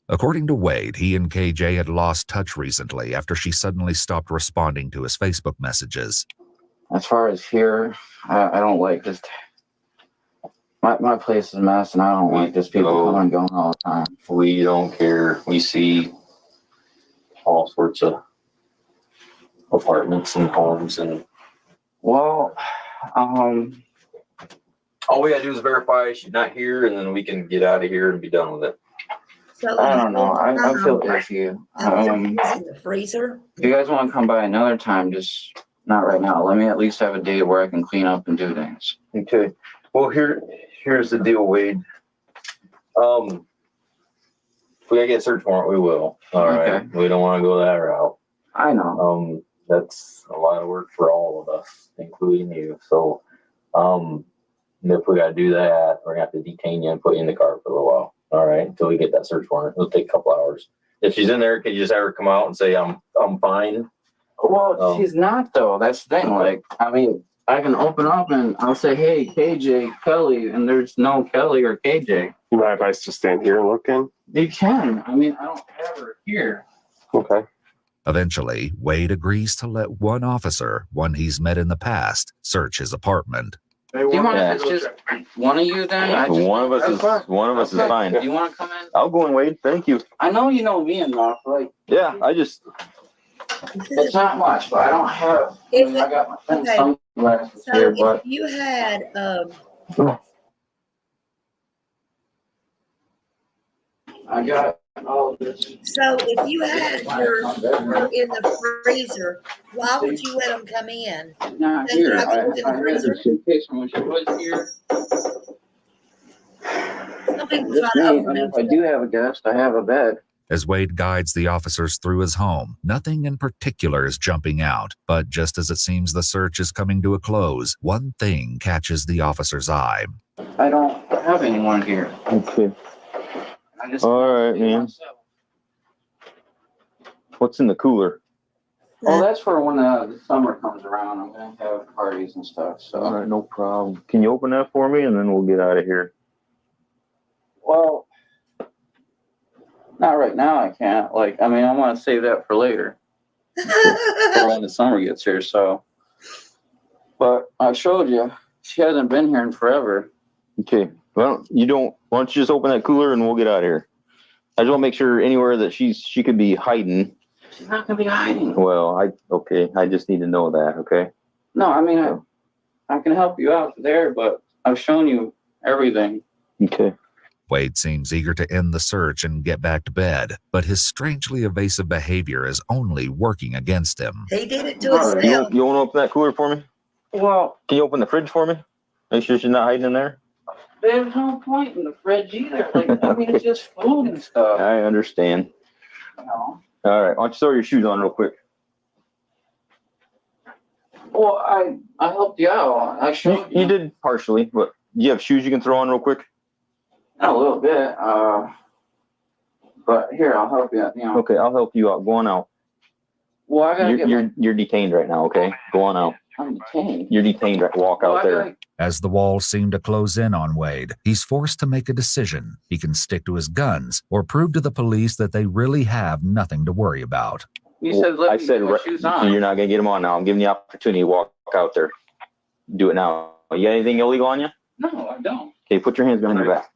According to Wade, he and KJ had lost touch recently after she suddenly stopped responding to his Facebook messages. As far as here, I don't like this. My place is a mess, and I don't like this people coming and going all the time. We don't care. We see all sorts of apartments and homes, and Well, all we gotta do is verify she's not here, and then we can get out of here and be done with it. So I don't know. I feel iffy. in the freezer. If you guys want to come by another time, just not right now. Let me at least have a day where I can clean up and do things. Okay. Well, here's the deal, Wade. If we gotta get a search warrant, we will. All right. Okay. We don't want to go that route. I know. That's a lot of work for all of us, including you. So, if we gotta do that, we're gonna have to detain you and put you in the car for a little while. All right, until we get that search warrant. It'll take a couple hours. If she's in there, can you just have her come out and say I'm fine? Well, she's not though. That's the thing. Like, I mean, I can open up and I'll say, "Hey, KJ, Kelly," and there's no Kelly or KJ. You mind if I just stand here and look in? You can. I mean, I don't have her here. Okay. Eventually, Wade agrees to let one officer, one he's met in the past, search his apartment. Do you want Yeah. to just one of you then? One of us is fine. Do you want to come in? I'll go in, Wade. Thank you. I know you know me enough. Like, Yeah, I just it's not much, but I don't have. I got my friend's sunglasses So here, if but you had I got all of this. so if you had her in the freezer, why would you let them come in? Not Then here. you have to I look in the had freezer? the suitcase from when she was here. Some people Just try to me. open And it. if I do have a guest, I have a bed. As Wade guides the officers through his home, nothing in particular is jumping out, but just as it seems the search is coming to a close, one thing catches the officer's eye. I don't have anyone here. okay. I just All right, do man. myself. What's in the cooler? Well, that's for when the summer comes around. I'm gonna have parties and stuff. So, All right, no problem. Can you open that for me, and then we'll get out of here? well, not right now. I can't. Like, I mean, I want to save that for later, for when the summer gets here. So, but I showed you. She hasn't been here in forever. Okay. Well, you don't. Why don't you just open that cooler, and we'll get out of here? I just want to make sure anywhere that she could be hiding. She's not gonna be hiding. Well, okay. I just need to know that. Okay. No, I mean, I can help you out there, but I've shown you everything. Okay. Wade seems eager to end the search and get back to bed, but his strangely evasive behavior is only working against him. He did it to Alright. himself. You want to open that cooler for me? Well, Can you open the fridge for me? Make sure she's not hiding in there. there's no point in the fridge either. Like, I mean, it's just food and stuff. I understand. You know? All right. Why don't you throw your shoes on real quick? Well, I helped you out. I showed you. You did partially, but do you have shoes you can throw on real quick? A little bit. But here, I'll help you. You know. Okay, I'll help you out. Go on out. Well, I gotta get. You're detained right now. Okay, go on out. I'm detained. You're detained. Right, walk Well, out I there. gotta- As the walls seem to close in on Wade, he's forced to make a decision. He can stick to his guns or prove to the police that they really have nothing to worry about. You said let I me said get my shoes on. you're not gonna get them on now. I'm giving you the opportunity to walk out there. Do it now. You got anything illegal on you? No, I don't. Okay, put your hands behind your back.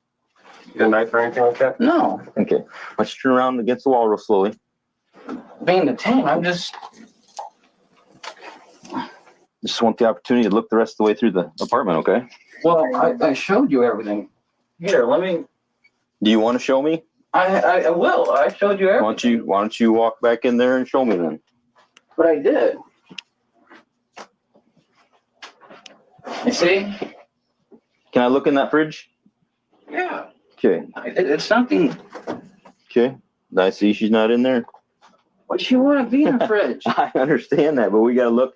You got a knife or anything like that? No, Okay, why don't you turn around against the wall real slowly. being detained, I'm just. Just want the opportunity to look the rest of the way through the apartment. Okay. Well, I showed you everything. Here, let me. Do you want to show me? I will. I showed you everything. Why don't you walk back in there and show me then? But I did. You see? Can I look in that fridge? Yeah. Okay. It's something. Okay. I see she's not in there. What you want to be in the fridge? I understand that, but we got to look.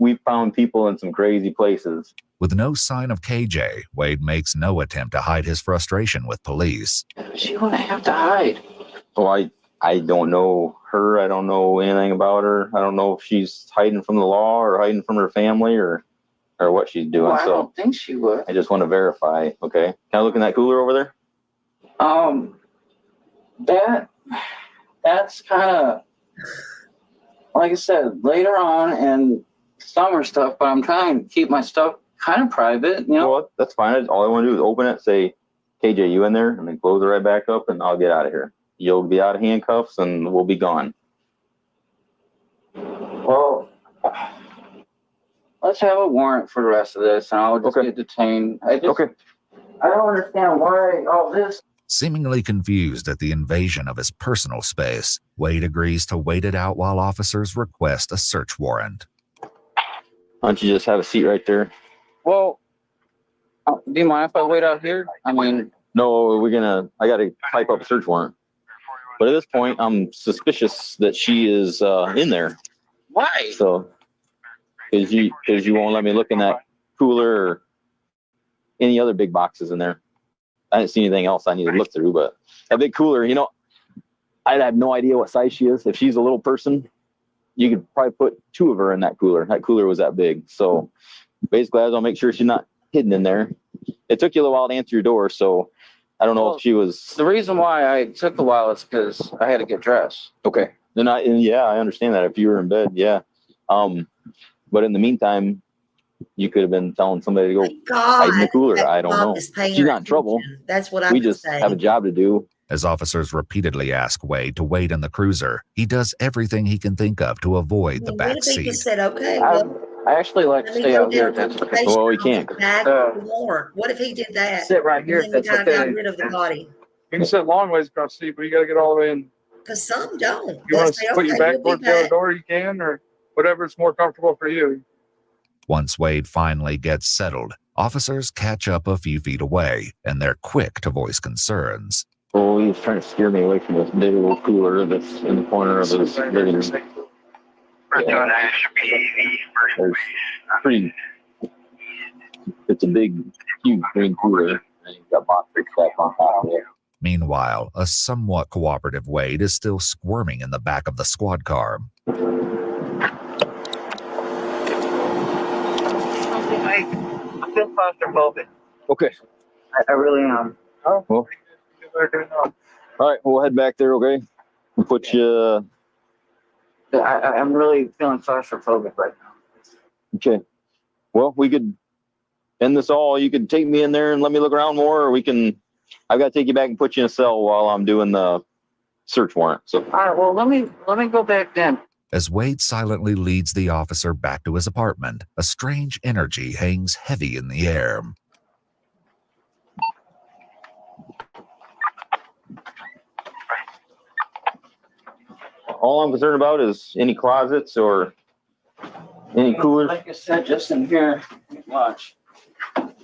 We found people in some crazy places. With no sign of KJ, Wade makes no attempt to hide his frustration with police. She wouldn't have to hide. Well, I don't know her. I don't know anything about her. I don't know if she's hiding from the law or hiding from her family or what she's doing. Well, I So don't think she would. I just want to verify. Okay. Can I look in that cooler over there? That's kind of, like I said, later on and summer stuff, but I'm trying to keep my stuff kind of private, you know? Well, that's fine. All I want to do is open it, say, KJ, you in there? And then close it right back up, and I'll get out of here. You'll be out of handcuffs, and we'll be gone. Well, let's have a warrant for the rest of this, and I'll just Okay. get detained. I Okay. don't understand why all this. Seemingly confused at the invasion of his personal space, Wade agrees to wait it out while officers request a search warrant. Why don't you just have a seat right there? Well, do you mind if I wait out here? I mean, No, I got to type up a search warrant. But at this point, I'm suspicious that she is in there. why? So, because you won't let me look in that cooler or any other big boxes in there. I didn't see anything else I need to look through, but that big cooler, I have no idea what size she is. If she's a little person, you could probably put 2 of her in that cooler. That cooler was that big. So basically, I was gonna make sure she's not hidden in there. It took you a little while to answer your door, so I don't know if she was The reason why I took a while is because I had to get dressed. okay. Then I understand that if you were in bed, yeah. But in the meantime, you could have been telling somebody to go hide in the cooler. that I don't mom know. is paying She's not in trouble. attention. That's what I We would just say. have a job to do. As officers repeatedly ask Wade to wait in the cruiser, he does everything he can think of to avoid the What back if he seat. just said, okay, I, well, I actually like to let me stay go out here. down If to the that's okay. station. Well, we I'll can't. get back Uh, with the warrant. What if he did that? Sit right here. And then If you that's got okay. rid of the body. You can sit long ways across the seat, but you got to get all the way in. Because some don't. You They'll want say, to put your okay, back we'll towards be the other back. door, you can, or whatever's more comfortable for you. Once Wade finally gets settled, officers catch up a few feet away, and they're quick to voice concerns. Oh, he's trying to steer me away from this big old cooler that's in the corner of his living room. It's a big, huge green cooler, and he's got boxes stacked on top of it. Meanwhile, a somewhat cooperative Wade is still squirming in the back of the squad car. I feel claustrophobic. Okay. I really am. Oh, Well. you better do it now. All right, we'll head back there, okay? We'll put you, I'm really feeling claustrophobic right now. okay. Well, we could end this all. You could take me in there and let me look around more, or I've got to take you back and put you in a cell while I'm doing the search warrant. So, All right. Well, let me go back then. As Wade silently leads the officer back to his apartment, a strange energy hangs heavy in the air. all I'm concerned about is any closets or any coolers. Like I said, just in here. Watch.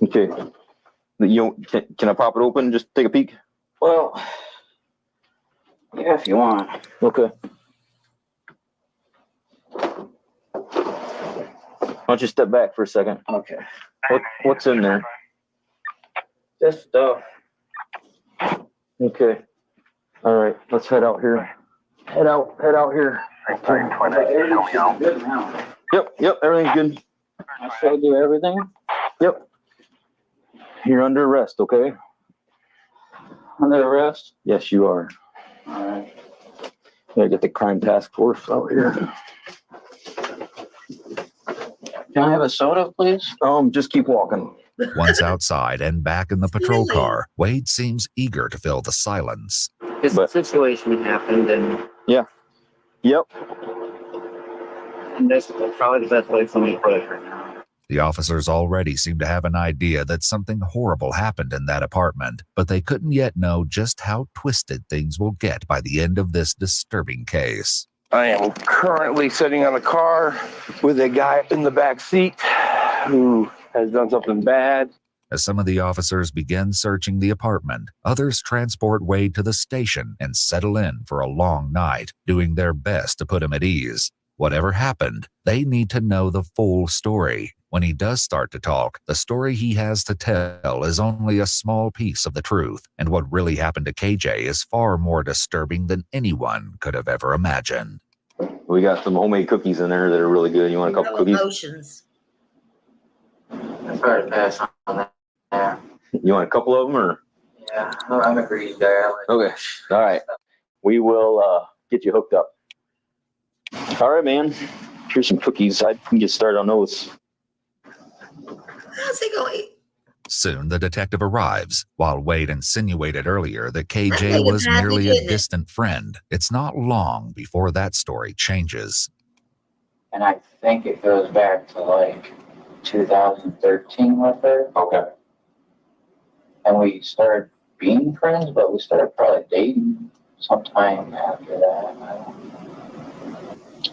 Okay. Can I pop it open? Just take a peek. Well, yeah, if you want. Okay. Why don't you step back for a second? Okay. What's in there? Just stuff. Okay. All right. Let's head out here. Head out here. Everything's good now. Yep. Everything's good. I showed you everything. Yep. You're under arrest, okay? Under arrest. Yes, you are. All right. Gotta get the crime task force out here. Can I have a soda, please? Just keep walking. Once outside and back in the patrol Really? car, Wade seems eager to fill the silence. This But- situation happened, and Yep. that's probably the best way for me to put it right now. The officers already seem to have an idea that something horrible happened in that apartment, but they couldn't yet know just how twisted things will get by the end of this disturbing case. I am currently sitting on a car with a guy in the back seat who has done something bad. As some of the officers begin searching the apartment, others transport Wade to the station and settle in for a long night, doing their best to put him at ease. Whatever happened, they need to know the full story. When he does start to talk, the story he has to tell is only a small piece of the truth, and what really happened to KJ is far more disturbing than anyone could have ever imagined. We got some homemade cookies in there that are really good. You want a couple No cookies? emotions. I'm sorry to pass on that. Yeah. You want a couple of them or? Yeah, I'm agreed there. Okay. All right. We will get you hooked up. All right, man. Here's some cookies. I can get started on those. How's he going to eat? Soon the detective arrives. While Wade insinuated earlier that made KJ him was happy, merely a didn't it? distant friend, it's not long before that story changes. And I think it goes back to like 2013 with her. Okay. And we started being friends, but we started probably dating sometime after that. I don't know.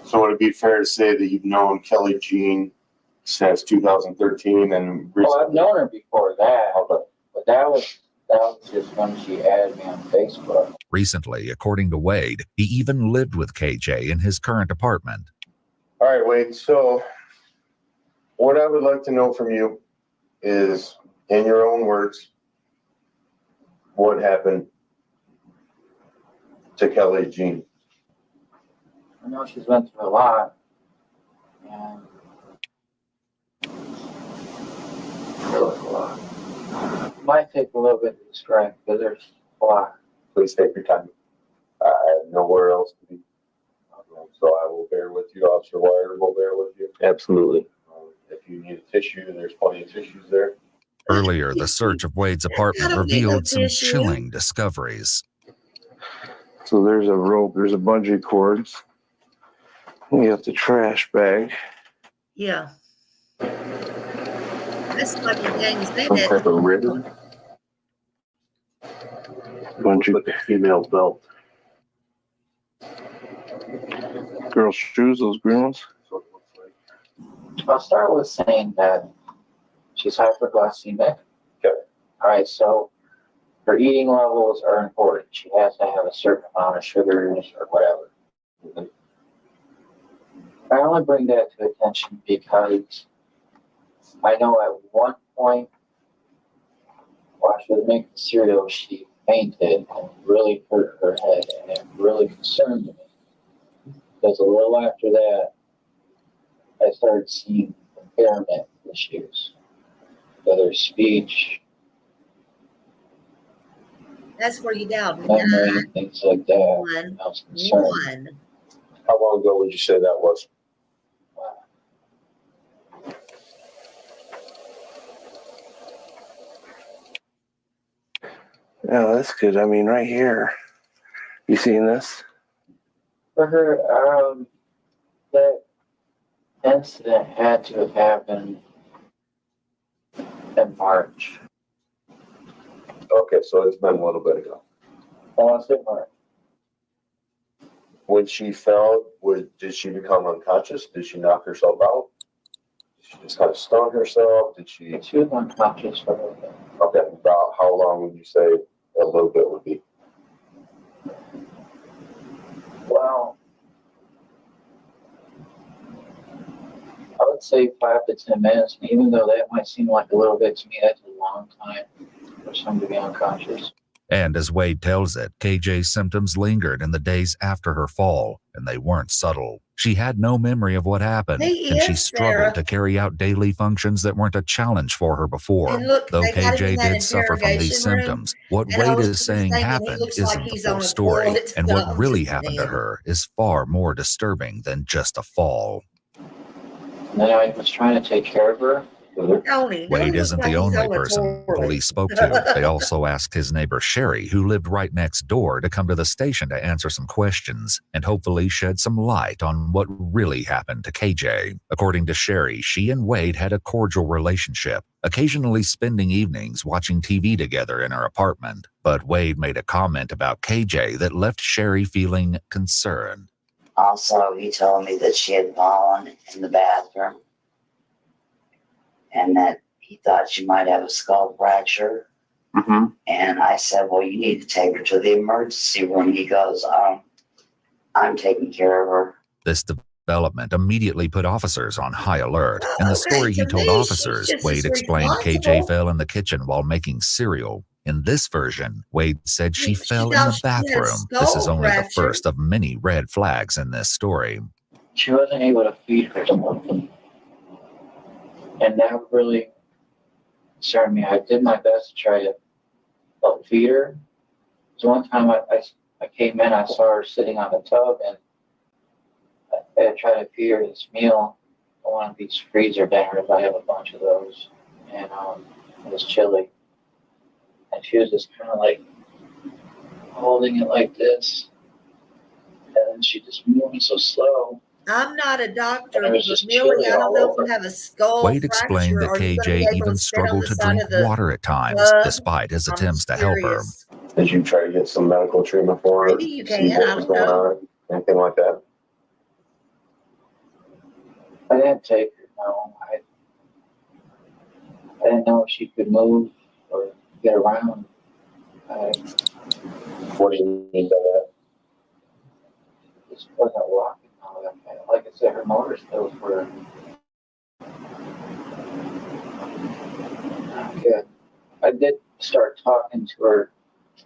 So would it be fair to say that you've known Kelly Jean since 2013 and Well, I've known her before that, but that was just when she added me on Facebook. Recently, according to Wade, he even lived with KJ in his current apartment. All right, Wade. So what I would like to know from you is, in your own words, what happened to Kelly Jean? I know she's been through a lot, and really a lot. It might take a little bit to describe, but there's a lot. Please take your time. I have nowhere else to be. So I will bear with you. Officer Wire will bear with you. Absolutely. If you need a tissue, there's plenty of tissues there. Earlier, the search of Wade's apartment I don't need no revealed some tissue. chilling discoveries. So there's a rope, there's a bungee cords. We got the trash bag. Yeah. That's like a James Some Bennett. type of ribbon. Bungee. With a female belt. Girls' shoes, those green ones. So it looks like. I'll start with saying that she's hyperglycemic. Okay. All right, so her eating levels are important. She has to have a certain amount of sugars or whatever. Mhm. I only bring that to attention because I know at one point while she was making cereal, she fainted and really hurt her head, and it really concerned me. Because a little after that, I started seeing impairment issues, whether speech, That's where you doubt memory, things like that. one. I was concerned. One. How long ago would you say that was? Yeah, that's good. I mean, right here. You seeing this? For her, that incident had to have happened in March. Okay, so it's been a little bit ago. I want to say March. When she fell, did she become unconscious? Did she knock herself out? Did she just kind of stun herself? Did she? She was unconscious for a little bit. Okay, about how long would you say a little bit would be? Well, I would say 5 to 10 minutes. And even though that might seem like a little bit to me, that's a long time for someone to be unconscious. And as Wade tells it, KJ's symptoms lingered in the days after her fall, and they weren't subtle. She had no memory of what happened, He and she is, struggled Sarah. to carry out daily functions that weren't a challenge for her before. And look, Though they got him in KJ that did suffer from these interrogation room, symptoms, what and I Wade was is just saying thinking, he happened looks like isn't the he's full on a story, bullet. and what I'm really just happened to saying. her is far more disturbing than just a fall. And then I was trying to take care of her. Tony, Wade looks isn't like the he's only on a person toilet. police spoke to. They also asked his neighbor Sherry, who lived right next door, to come to the station to answer some questions and hopefully shed some light on what really happened to KJ. According to Sherry, she and Wade had a cordial relationship, occasionally spending evenings watching TV together in her apartment. But Wade made a comment about KJ that left Sherry feeling concerned. Also, he told me that she had fallen in the bathroom and that he thought she might have a skull fracture. Mm-hmm. And I said, well, you need to take her to the emergency room. He goes, I'm taking care of her. This development immediately put officers on high alert. In the story he to told me, she's officers, just Wade as explained KJ responsible. fell in the kitchen while making cereal. In this version, Wade said she She fell in thought the she had a bathroom. This is skull only the fracture. first of many red flags in this story. She wasn't able to feed herself. And that really concerned me. I did my best to try to help feed her. So one time I I came in, I saw her sitting on the tub, and I had tried to feed her this meal. One of these freezer dinners, I have a bunch of those, and it was chili. And she was just kind of like holding it like this, and then she just moving so slow. I'm not a doctor, And it but was just Millie, chili I don't all know if over. you have a skull Wade fracture. explained that Are you gonna be KJ able even to sit on struggled the to side drink of the water at times, tub? despite his I'm attempts to help her. curious. Did you try to get some medical treatment for it? Maybe you See can, what I was don't going know. on? Anything like that? I didn't take her, no. I didn't know if she could move or get around. What do you mean by that? Just wasn't walking all that fast. Like I said, her motor skills were not good. I did start talking to her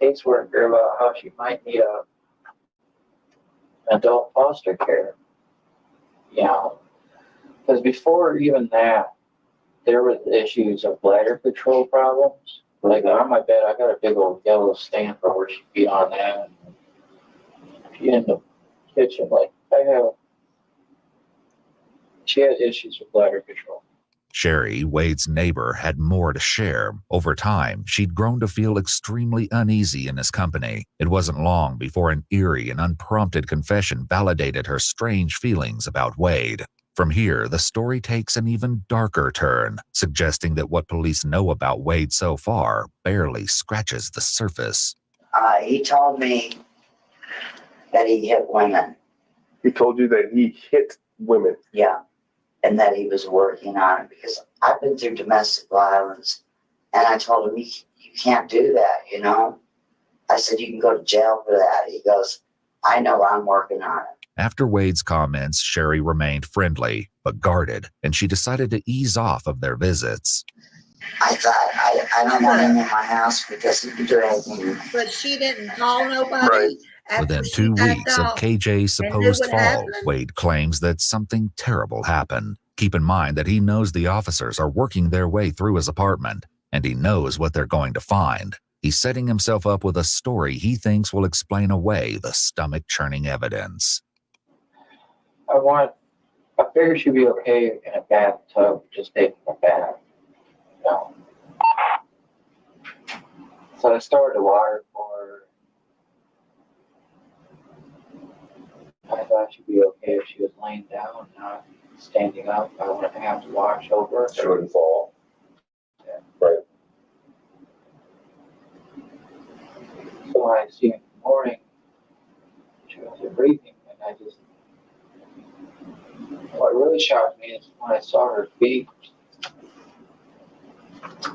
caseworker about how she might need adult foster care. You know, because before even that, there were issues of bladder control problems. Like on my bed, I got a big old yellow stain for where she'd be on that. She in the kitchen, like she had issues with bladder control. Sherry, Wade's neighbor, had more to share. Over time, she'd grown to feel extremely uneasy in his company. It wasn't long before an eerie and unprompted confession validated her strange feelings about Wade. From here, the story takes an even darker turn, suggesting that what police know about Wade so far barely scratches the surface. He told me that he hit women. He told you that he hit women. Yeah. And that he was working on it because I've been through domestic violence. And I told him, you can't do that, you know? I said, you can go to jail for that. He goes, I know, I'm working on it. After Wade's comments, Sherry remained friendly, but guarded, and she decided to ease off of their visits. I thought, I don't want him in my house because he can do anything. But she didn't call nobody. Right. After Within she 2 backed weeks of off. KJ's And supposed knew what fall, happened? Wade claims that something terrible happened. Keep in mind that he knows the officers are working their way through his apartment, and he knows what they're going to find. He's setting himself up with a story he thinks will explain away the stomach-churning evidence. I figured she'd be okay in a bathtub, just taking a bath. You know. So I started the water for her. I thought she'd be okay if she was laying down, not standing up. I wouldn't have to watch over her. She wouldn't fall. Yeah. Right. So when I seen her in the morning, she wasn't breathing, and I just. What really shocked me is when I saw her feet.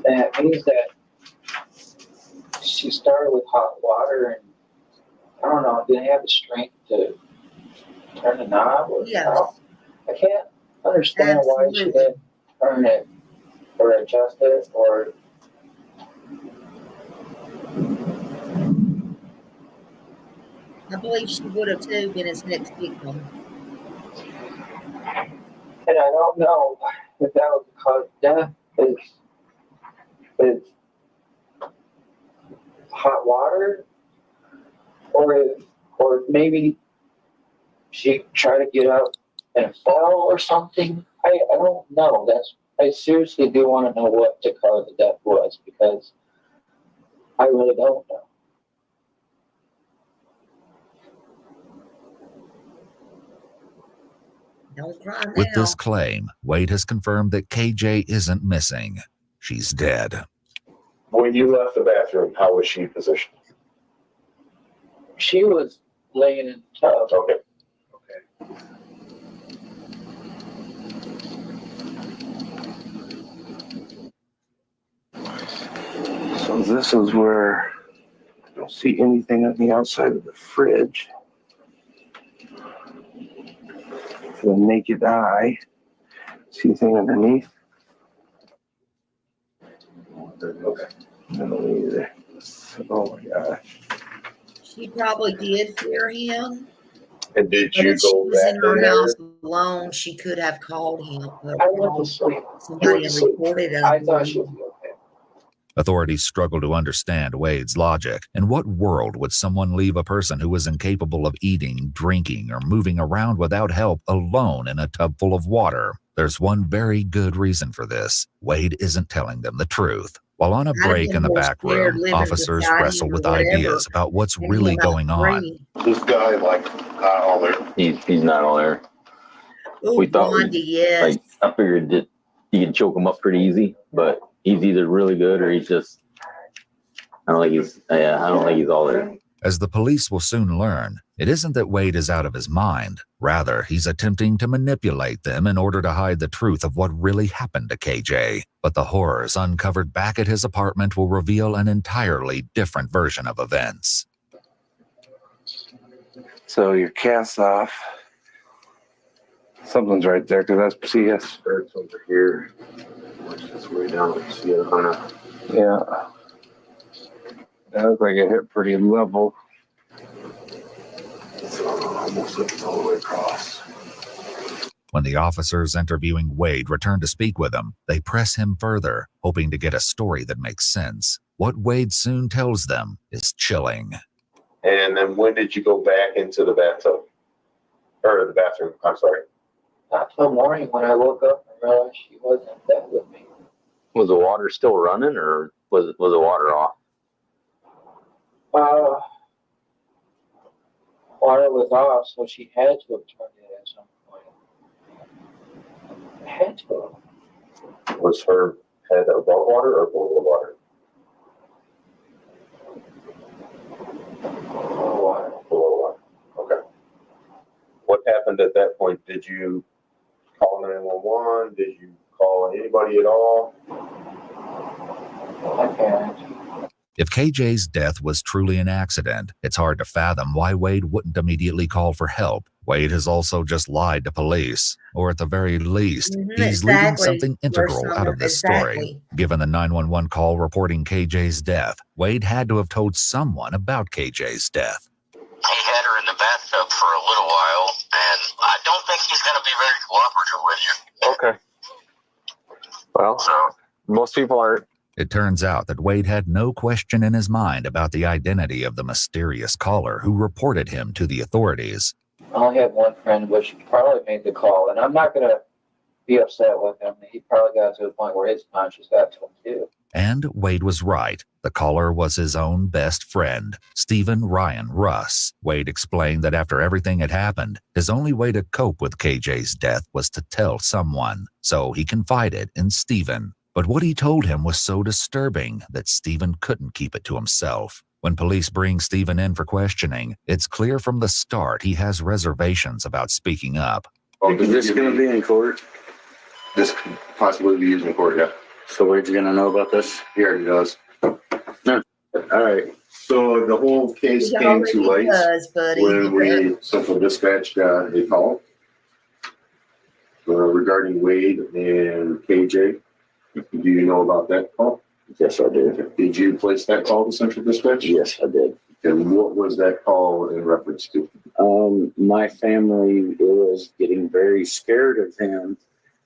And it means that she started with hot water, and I don't know, didn't have the strength to turn the knob. Yes. I can't understand why she Absolutely. didn't turn it or adjust it or. I believe she would have too been his next victim. And I don't know if that was because death is hot water, or maybe she tried to get up and fell or something. I don't know. I seriously do want to know what the cause of death was, because I really don't know. Don't cry now. With this claim, Wade has confirmed that KJ isn't missing. She's dead. When you left the bathroom, how was she positioned? She was laying in the tub. Okay. So this is where I don't see anything on the outside of the fridge. For the naked eye. See anything underneath? Okay. No, either. Oh my gosh. She probably did fear him. And did But you if she go was in back her in there? house alone, she could have called him. I went to sleep. Somebody and reported I him. thought she would be okay. Authorities struggle to understand Wade's logic. In what world would someone leave a person who was incapable of eating, drinking, or moving around without help alone in a tub full of water? There's one very good reason for this. Wade isn't telling them the truth. While on a I'd have break been in the more back scared room, living officers beside wrestle him or with whatever ideas about what's than really him out going on. free. This guy, like, not all there. He's not all there. Ooh, We thought Blondie, yes. Like, I figured that you can choke him up pretty easy, but he's either really good or he's just. I don't think he's all there. As the police will soon learn, it isn't that Wade is out of his mind. Rather, he's attempting to manipulate them in order to hide the truth of what really happened to KJ. But the horrors uncovered back at his apartment will reveal an entirely different version of events. So your cast off. Something's right there, because that's CS. Starts over here. Which is way down. See it on a. Yeah. That looks like it hit pretty level. So almost looking all the way across. When the officers interviewing Wade return to speak with him, they press him further, hoping to get a story that makes sense. What Wade soon tells them is chilling. And then when did you go back into the bathtub? Or the bathroom, I'm sorry. Not till morning when I woke up and realized she wasn't there with me. Was the water still running, or was the water off? Water was off, so she had to have turned it at some point. Had to have. Was her head above water or below the water? Below water. Below water. Okay. What happened at that point? Did you call 911? Did you call anybody at all? My parents. If KJ's death was truly an accident, it's hard to fathom why Wade wouldn't immediately call for help. Wade has also just lied to police, or at the very least, he's leaving something integral out of this story. Given the 911 call reporting KJ's death, Wade had to have told someone about KJ's death. He had her in the bathtub for a little while, and I don't think he's going to be very cooperative with you. Okay. Well, So, most people aren't. It turns out that Wade had no question in his mind about the identity of the mysterious caller who reported him to the authorities. I only had one friend which probably made the call, and I'm not going to be upset with him. He probably got to the point where his conscience got to him too. And Wade was right. The caller was his own best friend, Stephen Ryan Russ. Wade explained that after everything had happened, his only way to cope with KJ's death was to tell someone. So he confided in Stephen. But what he told him was so disturbing that Stephen couldn't keep it to himself. When police bring Stephen in for questioning, it's clear from the start he has reservations about speaking up. Is this going to be in court? This could possibly be used in court, yeah. So Wade's going to know about this? He already does. No. All right. So the whole case He came to already light does, buddy. when we Central Dispatch got a call regarding Wade and KJ. Do you know about that call? Yes, I do. Did you place that call to Central Dispatch? Yes, I did. And what was that call in reference to? My family was getting very scared of him,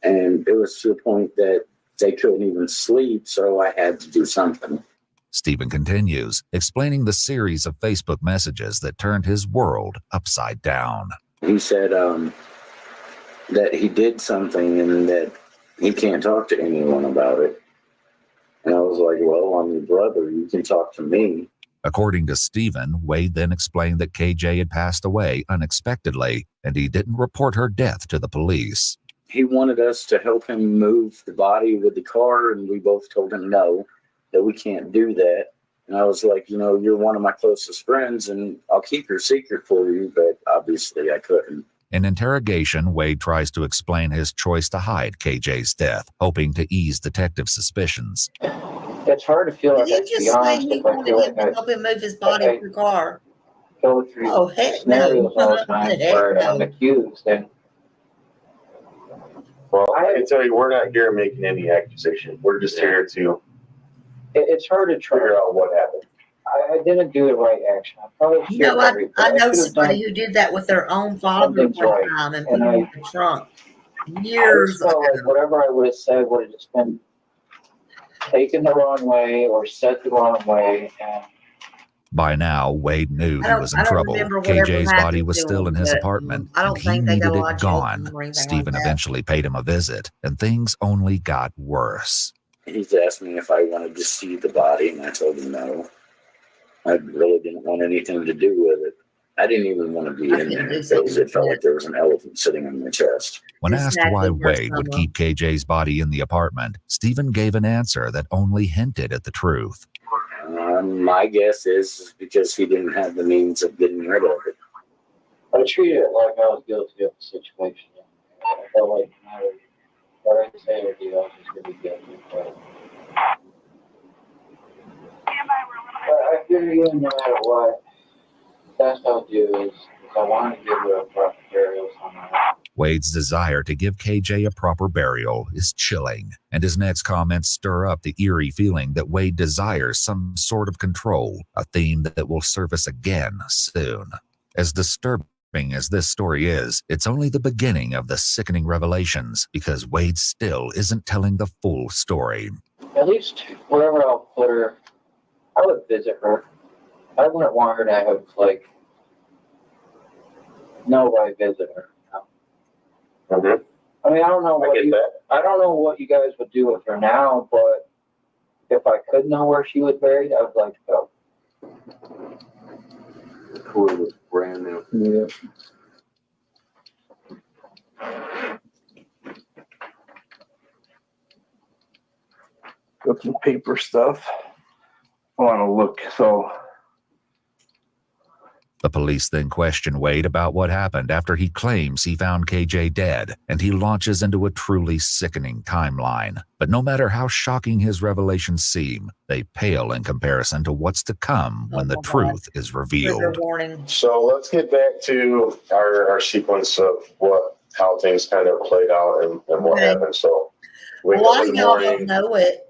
and it was to the point that they couldn't even sleep, so I had to do something. Stephen continues, explaining the series of Facebook messages that turned his world upside down. He said that he did something and that he can't talk to anyone about it. And I was like, well, I'm your brother. You can talk to me. According to Stephen, Wade then explained that KJ had passed away unexpectedly, and he didn't report her death to the police. He wanted us to help him move the body with the car, and we both told him no, that we can't do that. And I was like, you know, you're one of my closest friends, and I'll keep your secret for you, but obviously I couldn't. In interrogation, Wade tries to explain his choice to hide KJ's death, hoping to ease detective suspicions. It's hard to feel like Did I you should be just say honest he if I wanted feel him like to I help him move his body Okay. in your car? go through Oh, heck scenarios no. all the time Heck where I'm no. accused, and Well, I can tell you, we're not here making any accusation. We're just here to it's hard to try. figure out what happened. I didn't do the right action. I probably should You know, have. I know somebody who did that with their own father Something's one right. time and And put him I- in the trunk I years just felt ago. like whatever I would have said would have just been taken the wrong way or said the wrong way, and By now, Wade knew he was in I don't trouble. remember whatever KJ's body happened was to still him, in his but, apartment, I and don't he think they got needed a lot it of jail gone. time or anything Stephen like that. eventually paid him a visit, and things only got worse. He's asked me if I wanted to see the body, and I told him no. I really didn't want anything to do with it. I didn't even want to be I in couldn't there do something because it felt like like there was an elephant sitting on my chest. When This asked had why been first Wade would summer. keep KJ's body in the apartment, Stephen gave an answer that only hinted at the truth. My guess is because he didn't have the means of getting rid of it. I treated it like I was guilty of the situation. I felt like no matter what I say or do, I was just going to be guilty. But I figure you, no matter what, best I'll do is I want to give her a proper burial somewhere. Wade's desire to give KJ a proper burial is chilling, and his next comments stir up the eerie feeling that Wade desires some sort of control, a theme that will surface again soon. As disturbing as this story is, it's only the beginning of the sickening revelations, because Wade still isn't telling the full story. At least wherever I'll put her, I would visit her. I wouldn't want her to have, like, nobody visit her. Mm-hmm. I mean, I don't know what you guys would do with her now, but if I could know where she was buried, I would like to go. The cooler was brand new. Yeah. Got some paper stuff. I want to look. So The police then question Wade about what happened after he claims he found KJ dead, and he launches into a truly sickening timeline. But no matter how shocking his revelations seem, they pale in comparison to what's to come when the truth is Trigger revealed. warning. So let's get back to our sequence of how things kind of played out and what Okay. happened. So A wake lot up of in the y'all don't morning, know it.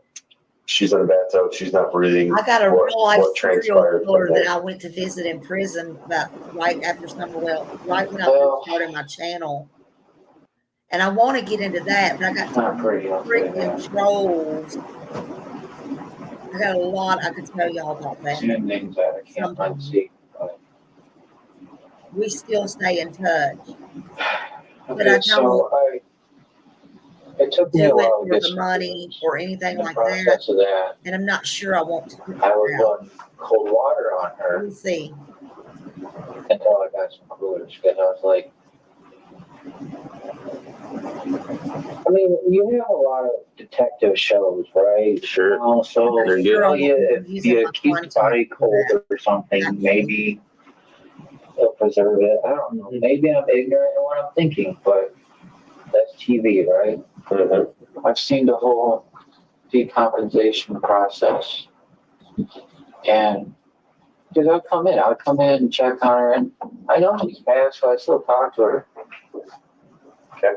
she's in the bathtub, she's not breathing. I got a real life what serial transpired killer from that that? I went to visit in prison about right after Summerwell, right when I first started my channel. And I want to get into that, but I got Not pretty. freaking trolls. I got a lot I could tell y'all about that. Seeing things that I can't unsee. But We still stay in touch. But okay, I so it took me a do it while to for get the some money or anything in the like that. process of that. And I'm not sure I want to. I was running cold water on her We'll see. until I got some coolers because I was like, I mean, you have a lot of detective shows, right? Sure. So They're you good. know, if you keep the body cold or something, maybe they'll preserve it. I don't know. Maybe I'm ignorant in what I'm thinking, but that's TV, right? Mm-hmm. I've seen the whole decompensation process, and because I'd come in and check on her, and I know she's passed, so I still talk to her. Okay.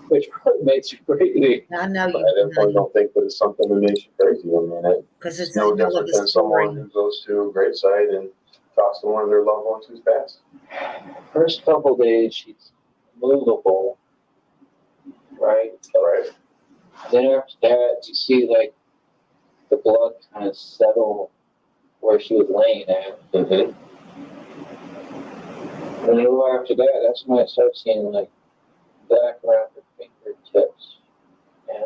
Which probably makes you crazy. I know I you definitely don't think that it's something that makes you crazy. I mean, because it's no in the middle of different the than someone story. who goes to a gravesite and talks to one of their loved ones who's passed. First couple days, she's movable, right? Right. Then after that, you see like the blood kind of settle where she was laying at. Mm-hmm. And a little after that, that's when I start seeing like back around her fingertips and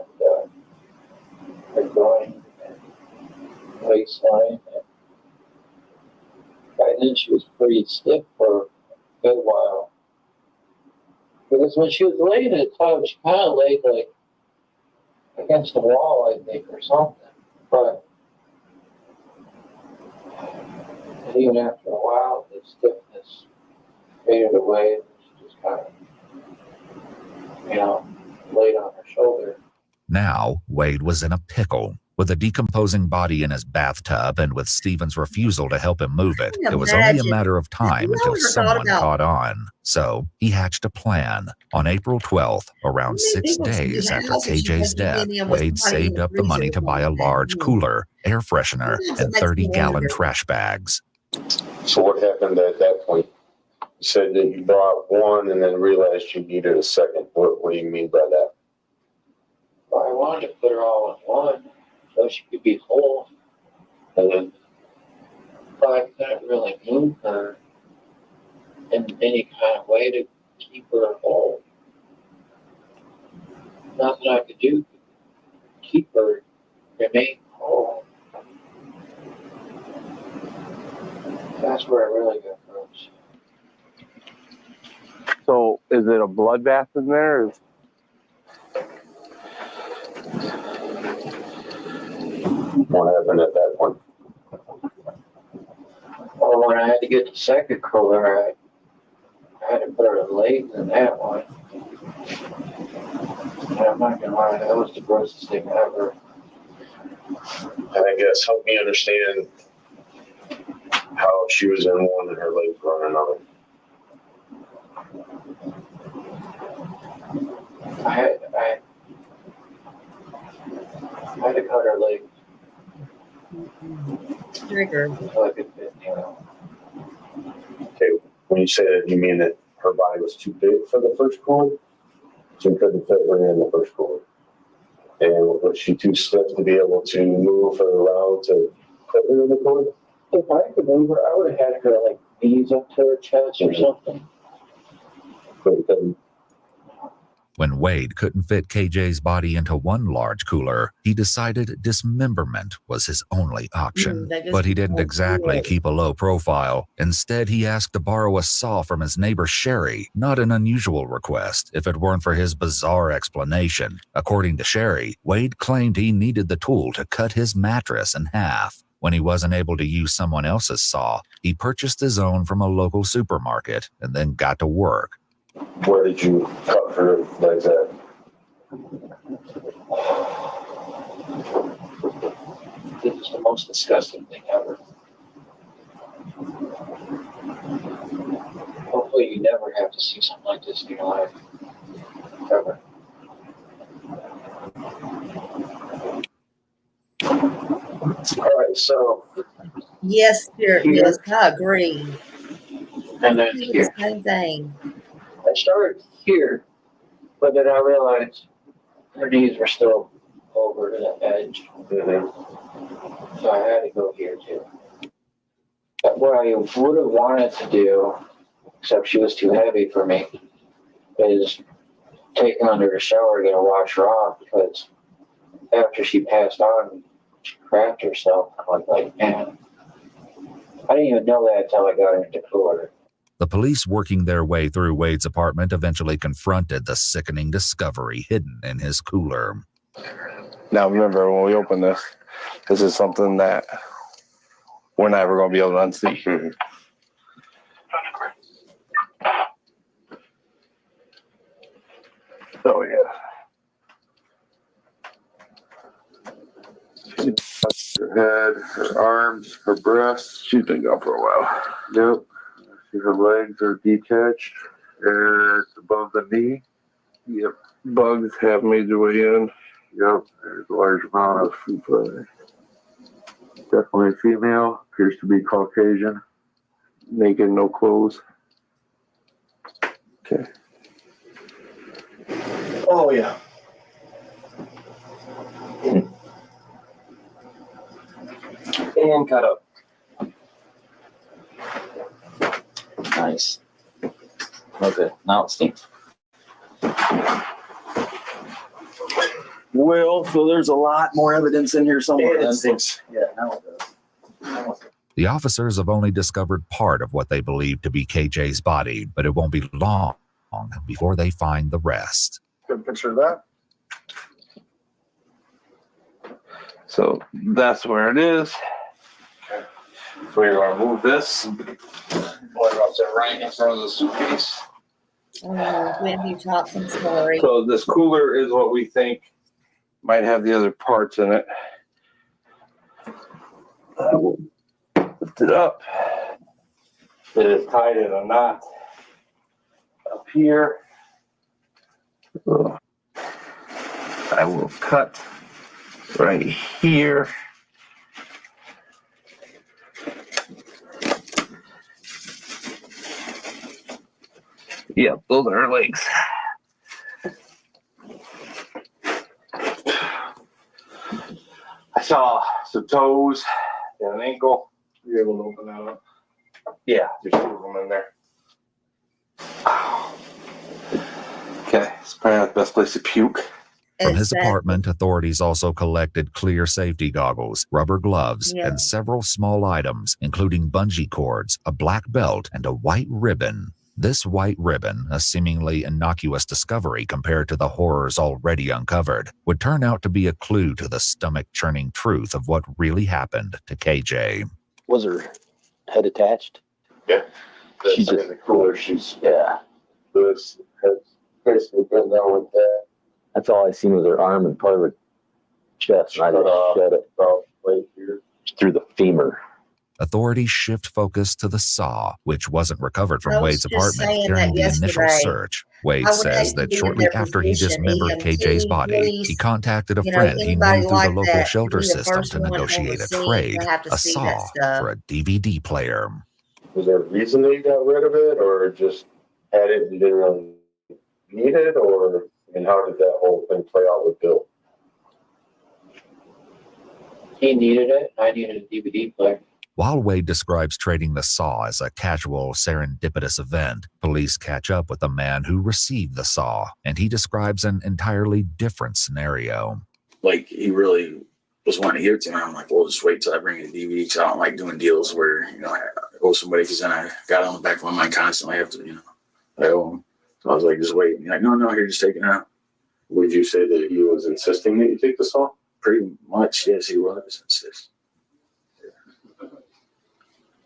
her groin and waistline. And by then she was pretty stiff for a good while. Because when she was laying in the tub, she kind of laid like against the wall, I think, or something. But and even after a while, the stiffness faded away. She just kind of, laid on her shoulder. Now, Wade was in a pickle. With a decomposing body in his bathtub and with Stephen's refusal to help him move it, it was only a matter of time until someone caught on. So he hatched a plan. On April 12th, around 6 days after KJ's death, Wade saved up the money to buy a large cooler, air freshener, and 30-gallon trash bags. So what happened at that point? You said that you bought one and then realized you needed a second. What do you mean by that? I wanted to put her all in one so she could be whole. But I couldn't really move her in any kind of way to keep her whole. Nothing I could do to keep her remain whole. That's where I really got hurt. So is it a bloodbath in there? What happened at that point? Well, when I had to get the second cooler, I had to put her legs in that one. And I'm not gonna lie, that was the grossest thing ever. I guess help me understand how she was in one and her legs were in another. I had to cut her legs. Trigger. So I could fit, you know. Okay, when you say that, you mean that her body was too big for the first cooler? So you couldn't fit her in the first cooler? And was she too stiff to be able to move her around to put her in the cooler? If I could move her, I would have had her like knees up to her chest or something. But you couldn't. When Wade couldn't fit KJ's body into one large cooler, he decided dismemberment was his only option. But he didn't exactly keep a low profile. Instead, he asked to borrow a saw from his neighbor Sherry, not an unusual request if it weren't for his bizarre explanation. According to Sherry, Wade claimed he needed the tool to cut his mattress in half. When he wasn't able to use someone else's saw, he purchased his own from a local supermarket and then got to work. Where did you cut her legs at? This is the most disgusting thing ever. Hopefully you never have to see something like this in your life. Ever. All right, so. Yes, dear. Here. Yes, I agree. And then The here. same thing. I started here, but then I realized her knees were still over to the edge. Mm-hmm. So I had to go here too. But what I would have wanted to do, except she was too heavy for me, is take her under the shower, get her wash her off, because after she passed on, she cracked herself. I'm like, man, I didn't even know that until I got her into cooler. The police working their way through Wade's apartment eventually confronted the sickening discovery hidden in his cooler. Now remember, when we open this, this is something that we're never going to be able to unsee. Mm-hmm. Oh yeah. Her head, her arms, her breasts. She's been gone for a while. Yep. Her legs are detached and it's above the knee. Yep. Bugs have made their way in. Yep. There's a large amount of food play. Definitely female. Appears to be Caucasian. Naked, no clothes. Okay. Oh, yeah. And cut up. Nice. Okay, now it stinks. Well, so there's a lot more evidence in here somewhere. Yeah, now it does. The officers have only discovered part of what they believe to be KJ's body, but it won't be long before they find the rest. Good picture of that. So that's where it is. So we're going to move this. What about that right in front of the suitcase? When you talk some story. So this cooler is what we think might have the other parts in it. I will lift it up. It is tied in a knot up here. I will cut right here. Yep, those are her legs. saw some toes and an ankle. You're able to open that up. Yeah. There's two of them in there. Okay, it's probably not the best place to puke. From his Exactly. apartment, authorities also collected clear safety goggles, rubber gloves, Yeah. and several small items, including bungee cords, a black belt, and a white ribbon. This white ribbon, a seemingly innocuous discovery compared to the horrors already uncovered, would turn out to be a clue to the stomach-churning truth of what really happened to KJ. Was her head attached? Yeah. She's That's just- in the cooler. She's Yeah. this has basically been there with that. That's all I seen was her arm and part of her chest. And I just shut it About right here. through the femur. Authorities shift focus to the saw, which wasn't recovered I from was Wade's just apartment saying during that the initial yesterday. search. Wade I would says hate to that be in shortly their after he position, dismembered EMT, KJ's body, he police, contacted a you know, friend he anybody knew through the like local that, shelter be the system first to one on negotiate the a scene trade, to have to a see that saw stuff. for a DVD player. Was there a reason that you got rid of it, or just had it and didn't really need it, or and how did that whole thing play out with Bill? He needed it. I needed a DVD player. While Wade describes trading the saw as a casual, serendipitous event, police catch up with the man who received the saw, and he describes an entirely different scenario. Like, he really was wanting to give it to me. I'm like, well, just wait till I bring you the DVD, because I don't like doing deals where, you know, I owe somebody, because then I got it on the back of my mind constantly. I have to, you know, I owe him. So I was like, just wait. And he's like, no, here, just take it out. Would you say that he was insisting that you take the saw? Pretty much, yes, he was.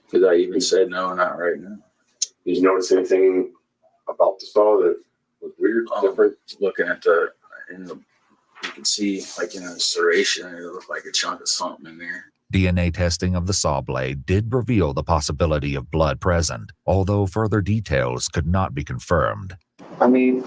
Because I even said, no, not right now. Did you notice anything about the saw that was weird, different? Looking at you can see, like, in a serration, it looked like a chunk of something in there. DNA testing of the saw blade did reveal the possibility of blood present, although further details could not be confirmed. I mean,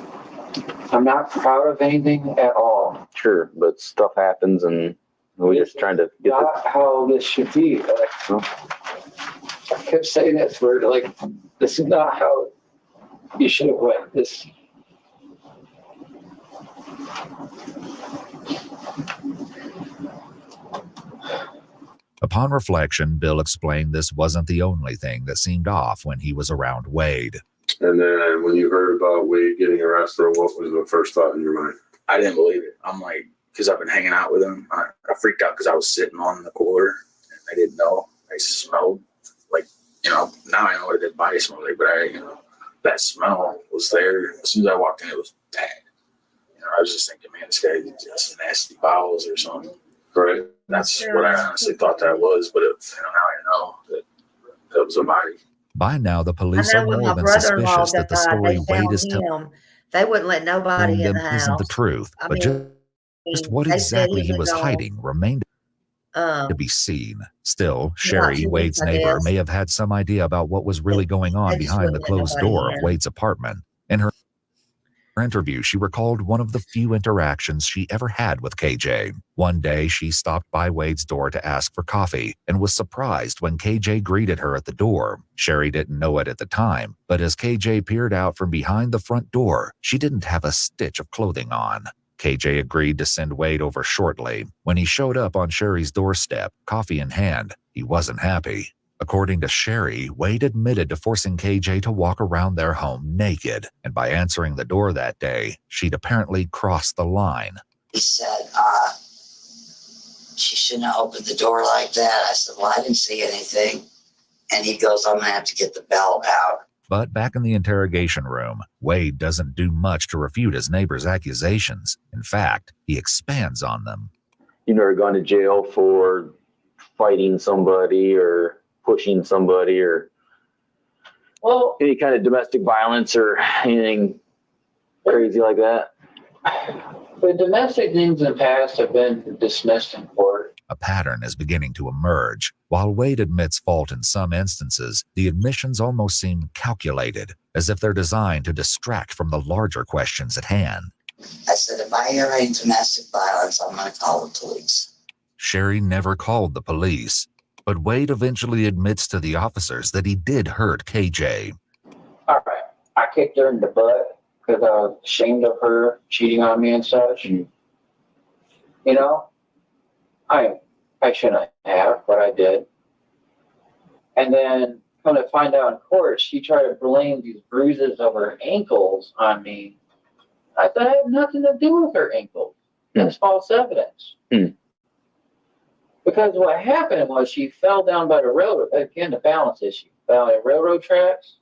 I'm not proud of anything at all. Sure, but stuff happens, and we're just trying to get Not how this should be. Like, I kept saying this word, like, this is not how you should have went. This. Upon reflection, Bill explained this wasn't the only thing that seemed off when he was around Wade. And then when you heard about Wade getting arrested, what was the first thought in your mind? I didn't believe it. I'm like, because I've been hanging out with him. I freaked out because I was sitting on the cooler and I didn't know. I smelled like, you know, now I know what a dead body smells like, but that smell was there. As soon as I walked in, it was bad. You know, I was just thinking, man, this guy just nasty bowels or something. Right. That's what I honestly thought that was, but now I know that was a body. By now, the I police know are when more my than brother-in-law suspicious that the died, story they Wade found is telling him. They wouldn't let nobody in them the house. isn't the truth, I but mean, just what they said exactly he was was gone. hiding remained to be seen. Still, Sherry, 2 Wade's weeks, I neighbor, guess. may have had some idea about what was really going on They just behind the wouldn't let closed nobody door of in. Wade's apartment. In her interview, she recalled one of the few interactions she ever had with KJ. One day, she stopped by Wade's door to ask for coffee and was surprised when KJ greeted her at the door. Sherry didn't know it at the time, but as KJ peered out from behind the front door, she didn't have a stitch of clothing on. KJ agreed to send Wade over shortly. When he showed up on Sherry's doorstep, coffee in hand, he wasn't happy. According to Sherry, Wade admitted to forcing KJ to walk around their home naked, and by answering the door that day, she'd apparently crossed the line. He said, she shouldn't have opened the door like that. I said, well, I didn't see anything. And he goes, I'm going to have to get the belt out. But back in the interrogation room, Wade doesn't do much to refute his neighbor's accusations. In fact, he expands on them. You never gone to jail for fighting somebody or pushing somebody or any kind of domestic violence or anything crazy like that? The domestic things in the past have been dismissed in court. A pattern is beginning to emerge. While Wade admits fault in some instances, the admissions almost seem calculated, as if they're designed to distract from the larger questions at hand. I said, if I hear any domestic violence, I'm going to call the police. Sherry never called the police, but Wade eventually admits to the officers that he did hurt KJ. All right. I kicked her in the butt because I was ashamed of her cheating on me and such. You know, I I shouldn't have, but I did. And then come to find out in court, she tried to blame these bruises of her ankles on me. I said I had nothing to do with her ankles. That's false evidence. Because what happened was she fell down by the railroad, again, the balance issue, fell on railroad tracks,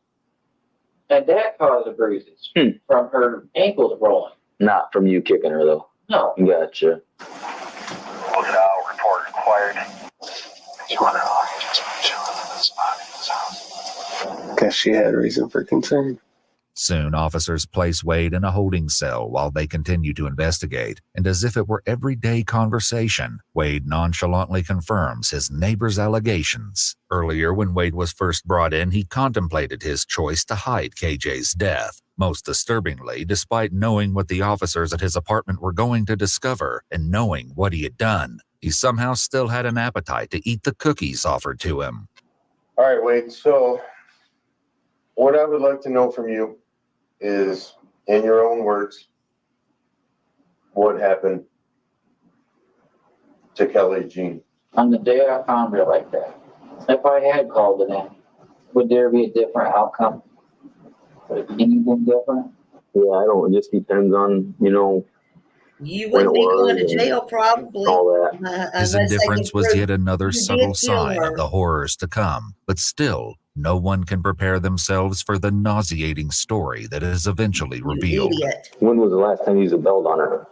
and that caused the bruises from her ankles rolling. Not from you kicking her though. No. Gotcha. Look at our report required. You want to just chilling in this spot in this house. Guess she had reason for concern. Soon, officers place Wade in a holding cell while they continue to investigate, and as if it were everyday conversation, Wade nonchalantly confirms his neighbor's allegations. Earlier, when Wade was first brought in, he contemplated his choice to hide KJ's death. Most disturbingly, despite knowing what the officers at his apartment were going to discover and knowing what he had done, he somehow still had an appetite to eat the cookies offered to him. All right, Wade. So what I would like to know from you is, in your own words, what happened to Kelly Jean? On the day I found her like that, if I had called it in, would there be a different outcome? Would it be anything different? Yeah, I don't. It just depends on You wouldn't be going to jail, probably. all that. His unless they indifference can was prove yet another you did subtle kill sign her. of the horrors to come, but still, no one can prepare themselves for the nauseating story that is eventually You revealed. idiot. When was the last time you used a belt on her?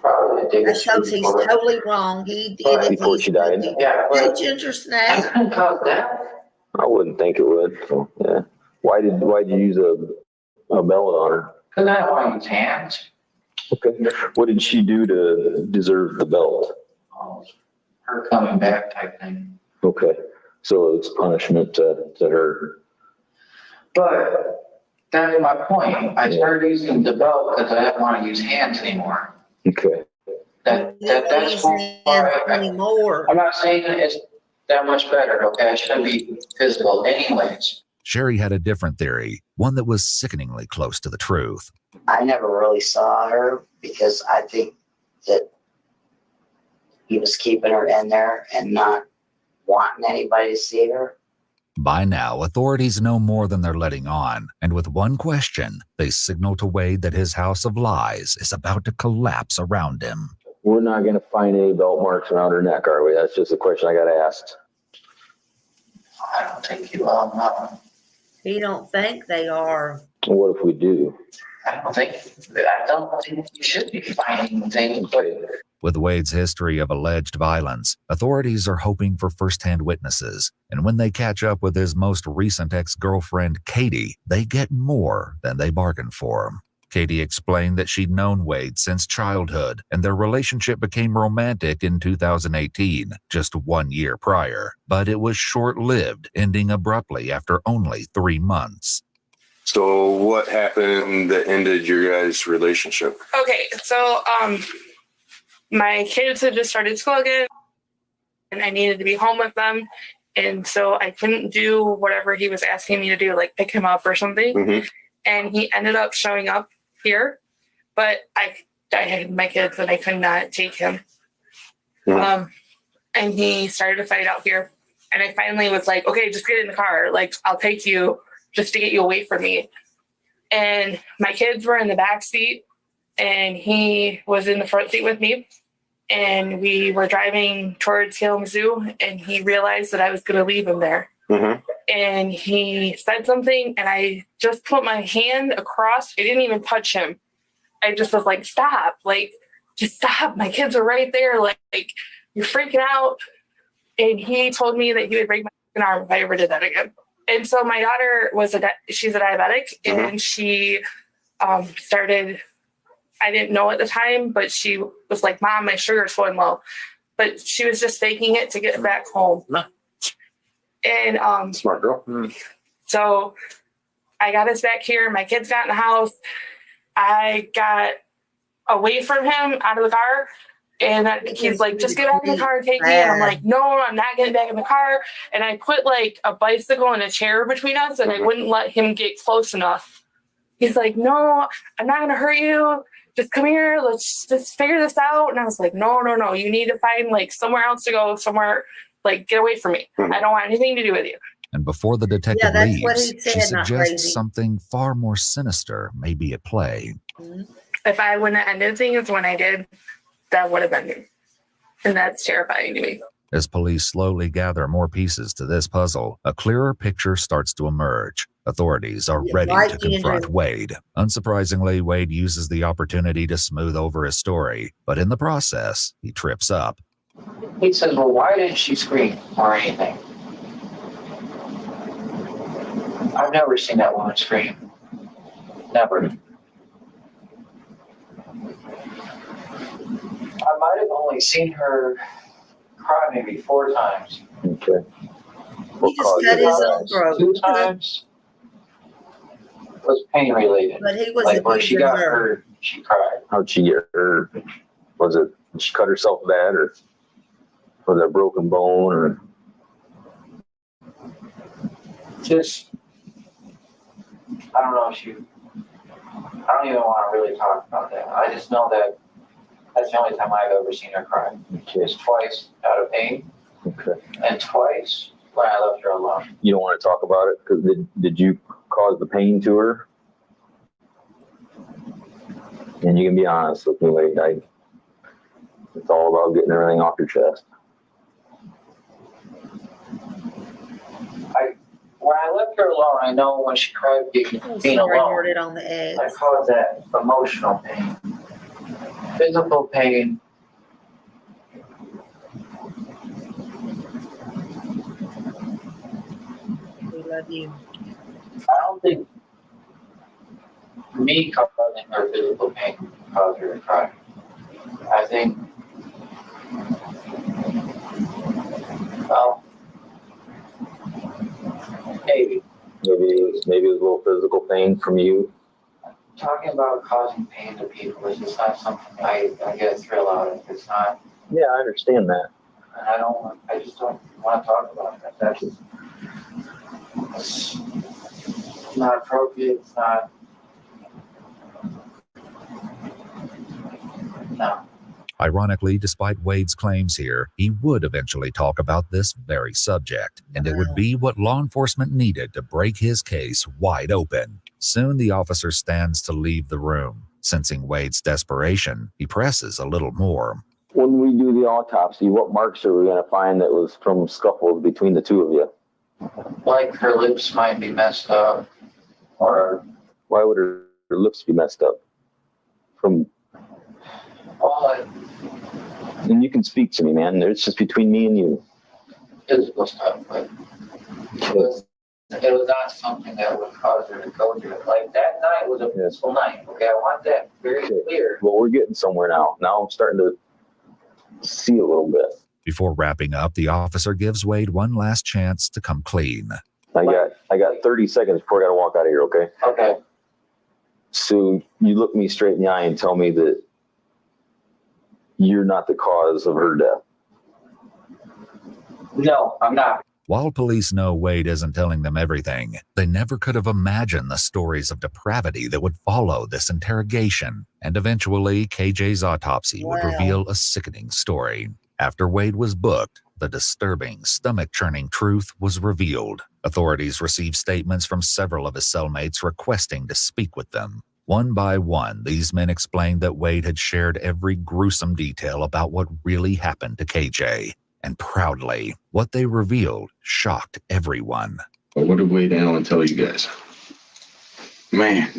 Probably the day That she shows was he's born. totally wrong. He did it. Before she died? Yeah, Hey, but ginger I snap. couldn't cause that. I wouldn't think it would. So yeah. Why'd you use a belt on her? Because I don't want to use hands. Okay. What did she do to deserve the belt? Her coming back type thing. Okay. So it's punishment to her. But that's my point. I started using the belt because I didn't want to use hands anymore. Okay. That's why anymore. I'm not saying it's that much better, okay? I shouldn't be physical anyways. Sherry had a different theory, one that was sickeningly close to the truth. I never really saw her because I think that he was keeping her in there and not wanting anybody to see her. By now, authorities know more than they're letting on, and with one question, they signal to Wade that his house of lies is about to collapse around him. We're not going to find any belt marks around her neck, are we? That's just a question I got asked. I don't think you all know. He don't think they are. What if we do? I don't think you should be finding things, but With Wade's history of alleged violence, authorities are hoping for first-hand witnesses, and when they catch up with his most recent ex-girlfriend, Katie, they get more than they bargained for. Katie explained that she'd known Wade since childhood, and their relationship became romantic in 2018, just 1 year prior. But it was short-lived, ending abruptly after only 3 months. So what happened that ended your guys' relationship? Okay, so my kids had just started school again, and I needed to be home with them, and so I couldn't do whatever he was asking me to do, like pick him up or something. Mm-hmm. And he ended up showing up here, but I had my kids and I could not take him. Mm-hmm. And he started to fight out here, and I finally was like, okay, just get in the car, like I'll take you just to get you away from me. And my kids were in the back seat and he was in the front seat with me, and we were driving towards Kalamazoo, and he realized that I was going to leave him there. Mm-hmm. And he said something, and I just put my hand across. I didn't even touch him. I just was like, stop, like, just stop. My kids are right there. Like you're freaking out. And he told me that he would break my arm if I ever did that again. And so my daughter she's a diabetic, and she started, I didn't know at the time, but she was like, Mom, my sugar's going low. But she was just faking it to get back home. No. And Smart girl. so I got us back here. My kids got in the house. I got away from him out of the car. And he's like, just get back in the car and take me. And I'm like, no, I'm not getting back in the car. And I put like a bicycle and a chair between us, and I wouldn't let him get close enough. He's like, no, I'm not going to hurt you. just come here. Let's just figure this out. And I was like, no. You need to find like somewhere else to go, somewhere, like get away from me. I don't want anything to do with you. And before the detective Yeah, that's what leaves, he she said, not suggests crazy. something far more sinister may be at play. If I wouldn't have ended things when I did, that would have been me. And that's terrifying to me. As police slowly gather more pieces to this puzzle, a clearer picture starts to emerge. Authorities are ready Right, to confront Ginger. Wade. Unsurprisingly, Wade uses the opportunity to smooth over his story, but in the process, he trips up. He says, well, why didn't she scream or anything? I've never seen that woman scream. Never. I might have only seen her cry maybe 4 times. Okay. He just cut his own throat. 2 times was pain related. But he was Like where she abusing got her. hurt, she cried. How'd she get hurt? Was it, did she cut herself bad, or was it a broken bone, or? Just, I don't know if she, I don't even want to really talk about that. I just know that that's the only time I've ever seen her cry. It's twice out of pain, Okay. and twice when I left her alone. You don't want to talk about it because did you cause the pain to her? And you can be honest with me, Wade. It's all about getting everything off your chest. When I left her alone, I know when she cried being Sorry, alone, heard it on the edge. I caused that emotional pain, physical pain. We love you. I don't think me causing her physical pain caused her to cry. I think, well, maybe. Maybe it was a little physical pain from you. Talking about causing pain to people is just not something I get a thrill out of. It's not, Yeah, I understand that. and I just don't want to talk about it. That's just, it's not appropriate. It's not, no. Ironically, despite Wade's claims here, he would eventually talk about this very subject, and it would be what law enforcement needed to break his case wide open. Soon the officer stands to leave the room. Sensing Wade's desperation, he presses a little more. When we do the autopsy, what marks are we going to find that was from scuffles between the two of you? Like her lips might be messed up, or Why would her lips be messed up? From, and you can speak to me, man. It's just between me and you. physical stuff, but it was not something that would cause her to go through it. Like that night was a peaceful night. Okay, I want that very clear. Well, we're getting somewhere now. Now I'm starting to see a little bit. Before wrapping up, the officer gives Wade one last chance to come clean. I got 30 seconds before I got to walk out of here, okay? Okay. So you look me straight in the eye and tell me that you're not the cause of her death. No, I'm not. While police know Wade isn't telling them everything, they never could have imagined the stories of depravity that would follow this interrogation. And eventually, KJ's autopsy would reveal a sickening story. After Wade was booked, the disturbing, stomach-churning truth was revealed. Authorities received statements from several of his cellmates requesting to speak with them. One by one, these men explained that Wade had shared every gruesome detail about what really happened to KJ. And proudly, what they revealed shocked everyone. What did Wade Allen tell you guys? Man,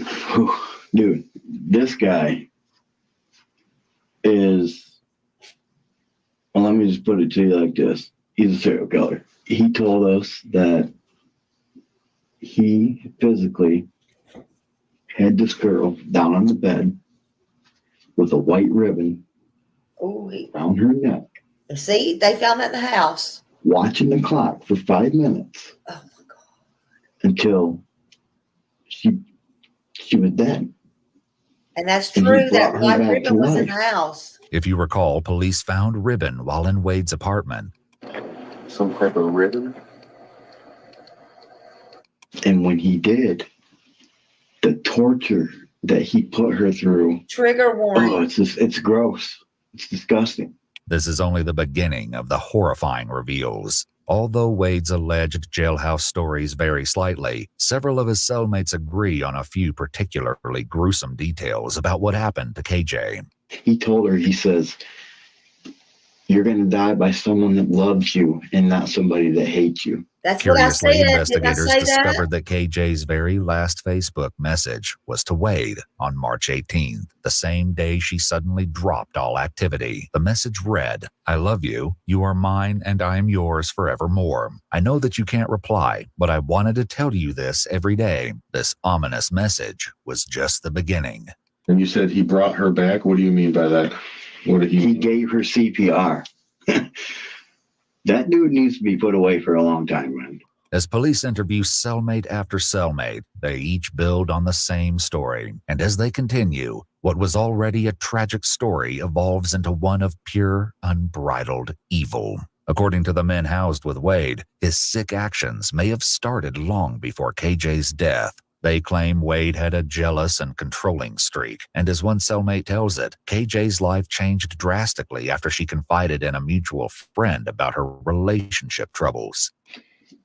dude, this guy is, well, let me just put it to you like this. He's a serial killer. He told us that he physically had this girl down on the bed with a white ribbon around her neck. See, they found that in the house. Watching the clock for 5 minutes. Oh my God. Until she was dead. And that's And he true. That brought her white back ribbon to was in the life. house. If you recall, police found ribbon while in Wade's apartment. Some type of ribbon? And when he did, the torture that he put her through. Trigger warning. Oh, it's gross. It's disgusting. This is only the beginning of the horrifying reveals. Although Wade's alleged jailhouse stories vary slightly, several of his cellmates agree on a few particularly gruesome details about what happened to KJ. He told her, he says, "You're going to die by someone that loves you and not somebody that hates you." That's what I Curiously, said. Did I investigators say discovered that KJ's very last Facebook message was to Wade on March 18th, the same day she suddenly dropped all activity. The message read, "I love you. You are mine and I am yours forevermore. I know that you can't reply, but I wanted to tell you this every day." This ominous message was just the beginning. And you said he brought her back. What do you mean by that? What did He gave her CPR. That dude needs to be put away for a long time, man. As police interview cellmate after cellmate, they each build on the same story. And as they continue, what was already a tragic story evolves into one of pure, unbridled evil. According to the men housed with Wade, his sick actions may have started long before KJ's death. They claim Wade had a jealous and controlling streak, and as one cellmate tells it, KJ's life changed drastically after she confided in a mutual friend about her relationship troubles.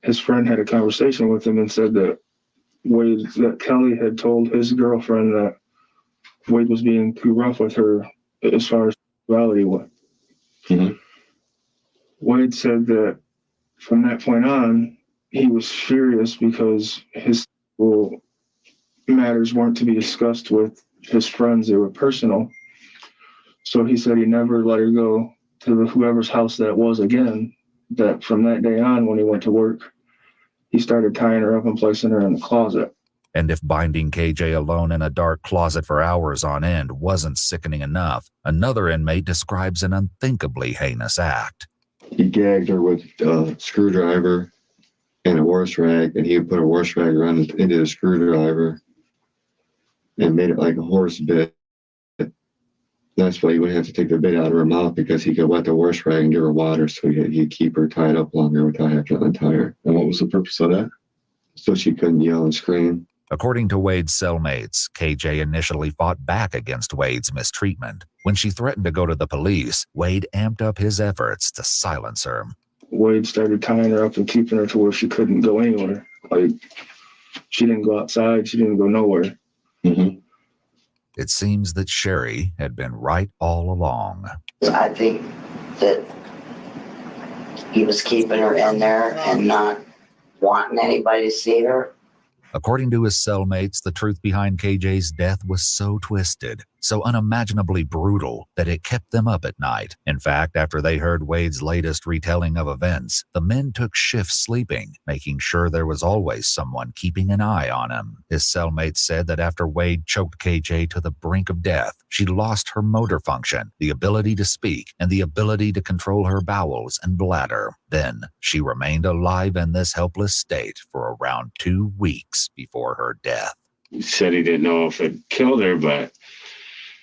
His friend had a conversation with him and said that Kelly had told his girlfriend that Wade was being too rough with her as far as sexuality went. Mhm. Wade said that from that point on, he was furious because his sexual matters weren't to be discussed with his friends. They were personal. So he said he never let her go to whoever's house that was again. That from that day on, when he went to work, he started tying her up and placing her in the closet. And if binding KJ alone in a dark closet for hours on end wasn't sickening enough, another inmate describes an unthinkably heinous act. He gagged her with a screwdriver and a wash rag, and he would put a wash rag around into the screwdriver and made it like a horse bit. That's why he wouldn't have to take the bit out of her mouth, because he could wet the wash rag and give her water, so he'd keep her tied up longer without having to untie her. And what was the purpose of that? So she couldn't yell and scream. According to Wade's cellmates, KJ initially fought back against Wade's mistreatment. When she threatened to go to the police, Wade amped up his efforts to silence her. Wade started tying her up and keeping her to where she couldn't go anywhere. Like, she didn't go outside. She didn't go nowhere. Mm-hmm. It seems that Sherry had been right all along. I think that he was keeping her in there and not wanting anybody to see her. According to his cellmates, the truth behind KJ's death was so twisted, so unimaginably brutal, that it kept them up at night. In fact, after they heard Wade's latest retelling of events, the men took shifts sleeping, making sure there was always someone keeping an eye on him. His cellmates said that after Wade choked KJ to the brink of death, she lost her motor function, the ability to speak, and the ability to control her bowels and bladder. Then, she remained alive in this helpless state for around 2 weeks before her death. He said he didn't know if it killed her, but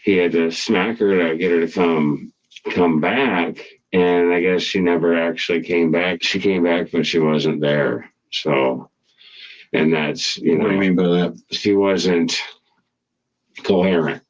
he had to smack her to get her to come back. And I guess she never actually came back. She came back, but she wasn't there. So, and that's, What do you mean by that? She wasn't coherent.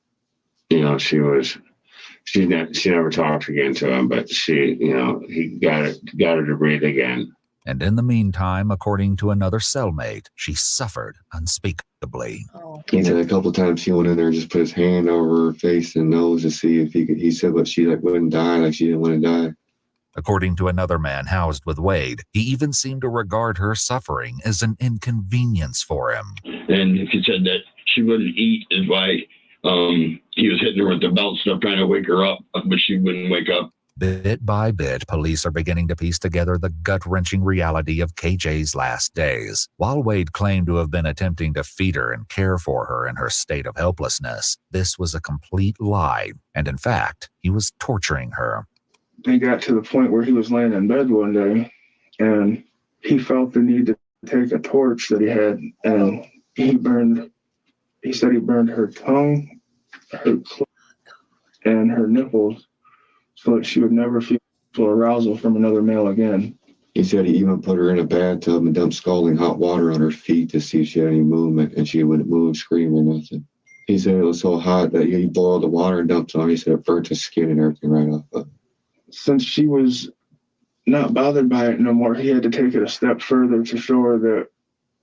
She never talked again to him, but he got her to breathe again. And in the meantime, according to another cellmate, she suffered unspeakably. He said a couple times he went in there and just put his hand over her face and nose to see if he could. He said, but she wouldn't die, like she didn't want to die. According to another man housed with Wade, he even seemed to regard her suffering as an inconvenience for him. And he said that she wouldn't eat is why he was hitting her with the belt stuff, trying to wake her up, but she wouldn't wake up. Bit by bit, police are beginning to piece together the gut-wrenching reality of KJ's last days. While Wade claimed to have been attempting to feed her and care for her in her state of helplessness, this was a complete lie, and in fact, he was torturing her. He got to the point where he was laying in bed one day, and he felt the need to take a torch that he had, and he said he burned her tongue, her clothes, and her nipples, so that she would never feel arousal from another male again. He said he even put her in a bathtub and dumped scalding hot water on her feet to see if she had any movement, and she wouldn't move, scream, or nothing. He said it was so hot that he boiled the water and dumped on. He said it burnt his skin and everything right off. But since she was not bothered by it no more, he had to take it a step further to show her that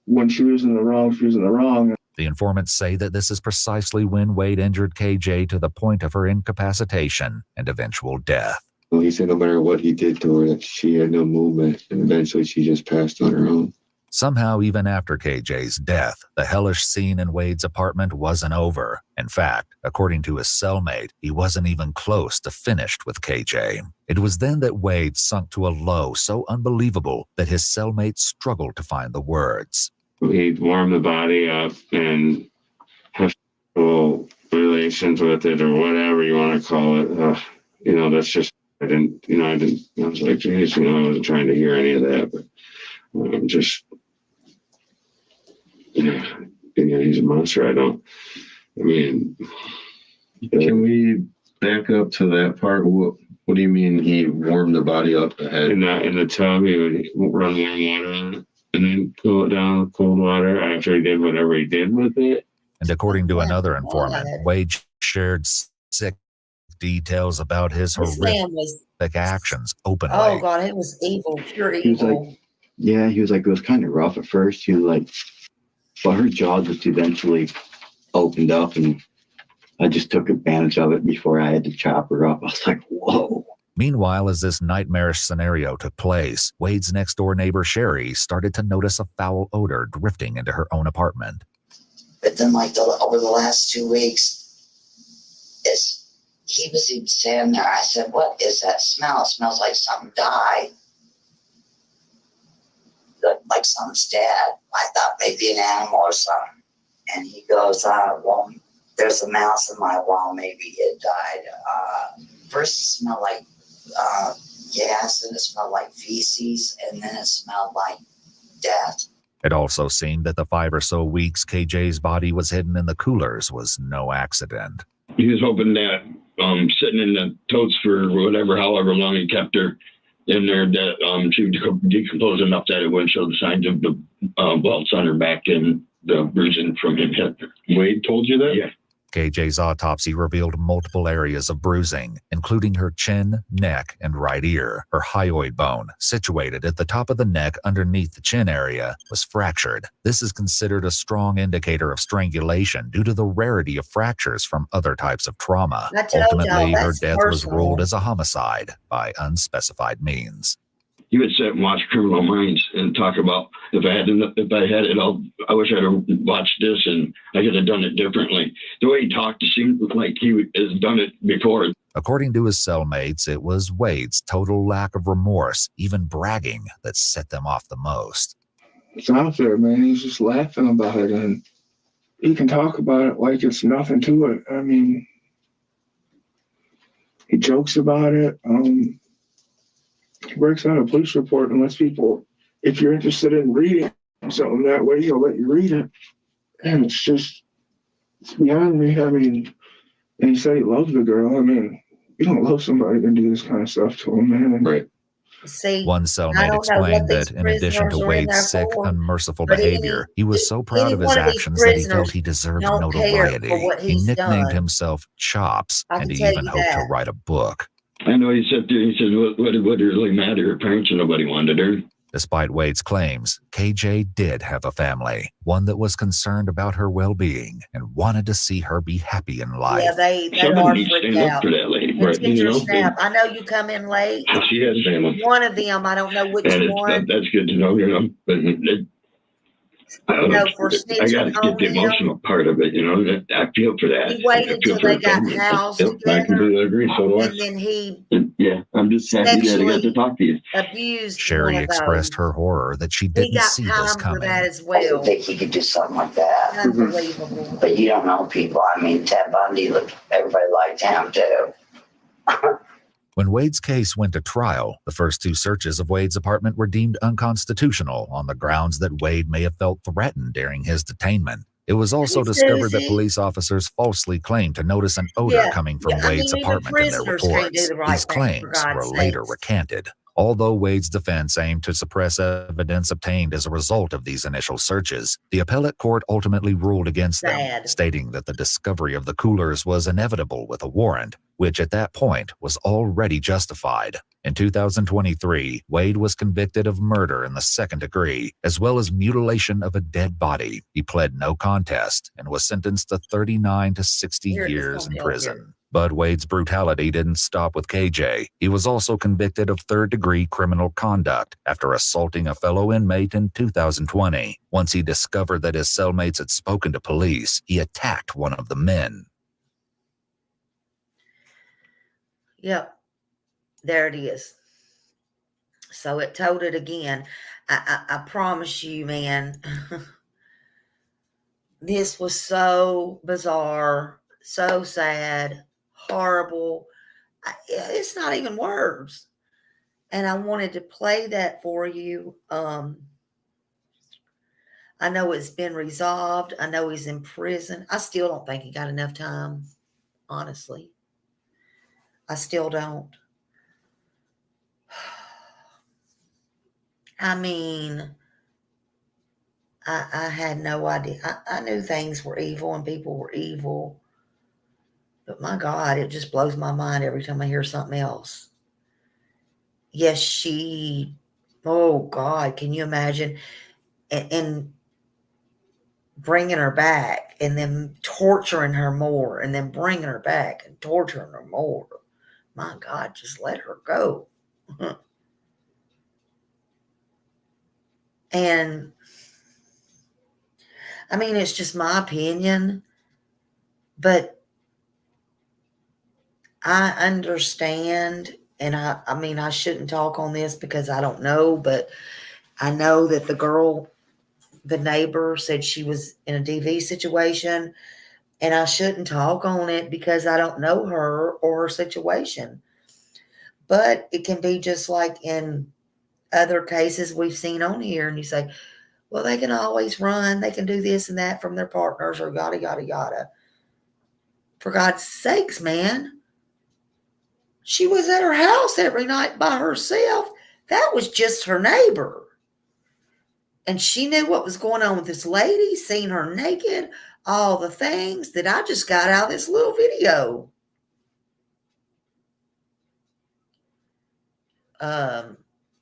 when she was in the wrong, she was in the wrong. The informants say that this is precisely when Wade injured KJ to the point of her incapacitation and eventual death. well, he said no matter what he did to her, that she had no movement, and eventually she just passed on her own. Somehow, even after KJ's death, the hellish scene in Wade's apartment wasn't over. In fact, according to his cellmate, he wasn't even close to finished with KJ. It was then that Wade sunk to a low so unbelievable that his cellmate struggled to find the words. He'd warm the body up and have sexual relations with it, or whatever you want to call it. That's just, I was like, geez, I wasn't trying to hear any of that, but I'm just, he's a monster. Can we back up to that part? What do you mean he warmed the body up ahead? In the tub, he would run warm water on it and then cool it down with cold water after he did whatever he did with it. And according to another informant, Wade shared sick details about his horrific actions openly. Oh God, it was evil, pure He was evil. like, yeah, he was like, it was kind of rough at first. He was like, but her jaw just eventually opened up, and I just took advantage of it before I had to chop her up. I was like, whoa. Meanwhile, as this nightmarish scenario took place, Wade's next-door neighbor, Sherry, started to notice a foul odor drifting into her own apartment. But then, over the last 2 weeks, he was even standing there. I said, "What is that smell? It smells like something died, like something's dead." I thought maybe an animal or something. And he goes, "Well, there's a mouse in my wall. Maybe it died." First, it smelled like gas, and it smelled like feces, and then it smelled like death. It also seemed that the 5 or so weeks KJ's body was hidden in the coolers was no accident. He was hoping that sitting in the totes for however long he kept her in there, that she would decompose enough that it wouldn't show the signs of the welts on her back and the bruising from him hitting her. Wade told you that? Yeah. KJ's autopsy revealed multiple areas of bruising, including her chin, neck, and right ear. Her hyoid bone, situated at the top of the neck underneath the chin area, was fractured. This is considered a strong indicator of strangulation due to the rarity of fractures from other types of trauma. Ultimately, her death was ruled as a homicide by unspecified means. You would sit and watch Criminal Minds and talk about if I had it all. I wish I'd have watched this and I could have done it differently. The way he talked, it seemed like he has done it before. According to his cellmates, it was Wade's total lack of remorse, even bragging, that set them off the most. It's out there, man. He's just laughing about it, and he can talk about it like it's nothing to it. I mean, he jokes about it. He works out a police report and lets people, if you're interested in reading something that way, he'll let you read it. And it's beyond me. I mean, and he said he loves the girl. I mean, you don't love somebody and do this kind of stuff to him, man. Right. See, one cellmate explained that in addition to Wade's sick, unmerciful behavior, he was so proud of his actions that he felt he deserved notoriety. He nicknamed himself Chops, and he even hoped to write a book. I know he said what did it really matter? Her parents and nobody wanted her. Despite Wade's claims, KJ did have a family, one that was concerned about her well-being and wanted to see her be happy in life. Yeah, they are freaked out. Snap. I know you come in late. She has family. One of them, I don't know which one. That's good to know, But I got to get the emotional part of it, I feel for that. He waited until they got housed together. I completely agree. So do I. And then he I'm just happy that I got to talk to you. Abused. Sherry expressed her horror that she didn't see this coming. For that as I well. didn't think he could do something like that. Unbelievable. But you don't know people. I mean, Ted Bundy, everybody liked him too. When Wade's case went to trial, the first 2 searches of Wade's apartment were deemed unconstitutional on the grounds that Wade may have felt threatened during his detainment. It was also discovered that police officers falsely claimed to notice an odor coming from Wade's apartment in their reports. These claims were later recanted. Although Wade's defense aimed to suppress evidence obtained as a result of these initial searches, the appellate court ultimately ruled against them, Sad. stating that the discovery of the coolers was inevitable with a warrant, which at that point was already justified. In 2023, Wade was convicted of murder in the second degree, as well as mutilation of a dead body. He pled no contest and was sentenced to 39 to 60 Here, this years in don't feel prison. here. But Wade's brutality didn't stop with KJ. He was also convicted of third-degree criminal conduct after assaulting a fellow inmate in 2020. Once he discovered that his cellmates had spoken to police, he attacked one of the men. Yep. There it is. So it told it again. I promise you, man, this was so bizarre, so sad, horrible. It's not even words. And I wanted to play that for you. I know it's been resolved. I know he's in prison. I still don't think he got enough time, honestly. I still don't. I mean, I had no idea. I knew things were evil and people were evil. But my God, it just blows my mind every time I hear something else. Yes, oh God, can you imagine? And bringing her back and then torturing her more and then bringing her back and torturing her more. My God, just let her go. And I mean, it's just my opinion, but I understand. And I mean, I shouldn't talk on this because I don't know, but I know that the girl, the neighbor, said she was in a DV situation, and I shouldn't talk on it because I don't know her or her situation. But it can be just like in other cases we've seen on here, and you say, well, they can always run, they can do this and that from their partners or yada, yada, yada. For God's sakes, man. She was at her house every night by herself. That was just her neighbor. And she knew what was going on with this lady, seeing her naked, all the things that I just got out of this little video.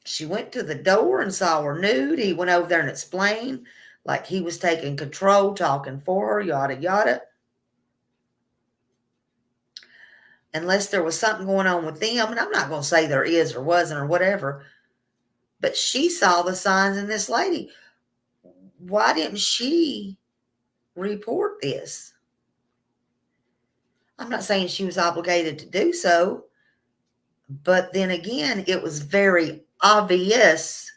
She went to the door and saw her nude. He went over there and explained like he was taking control, talking for her, yada, yada. Unless there was something going on with them, and I'm not going to say there is or wasn't or whatever, but she saw the signs in this lady. Why didn't she report this? I'm not saying she was obligated to do so, but then again, it was very obvious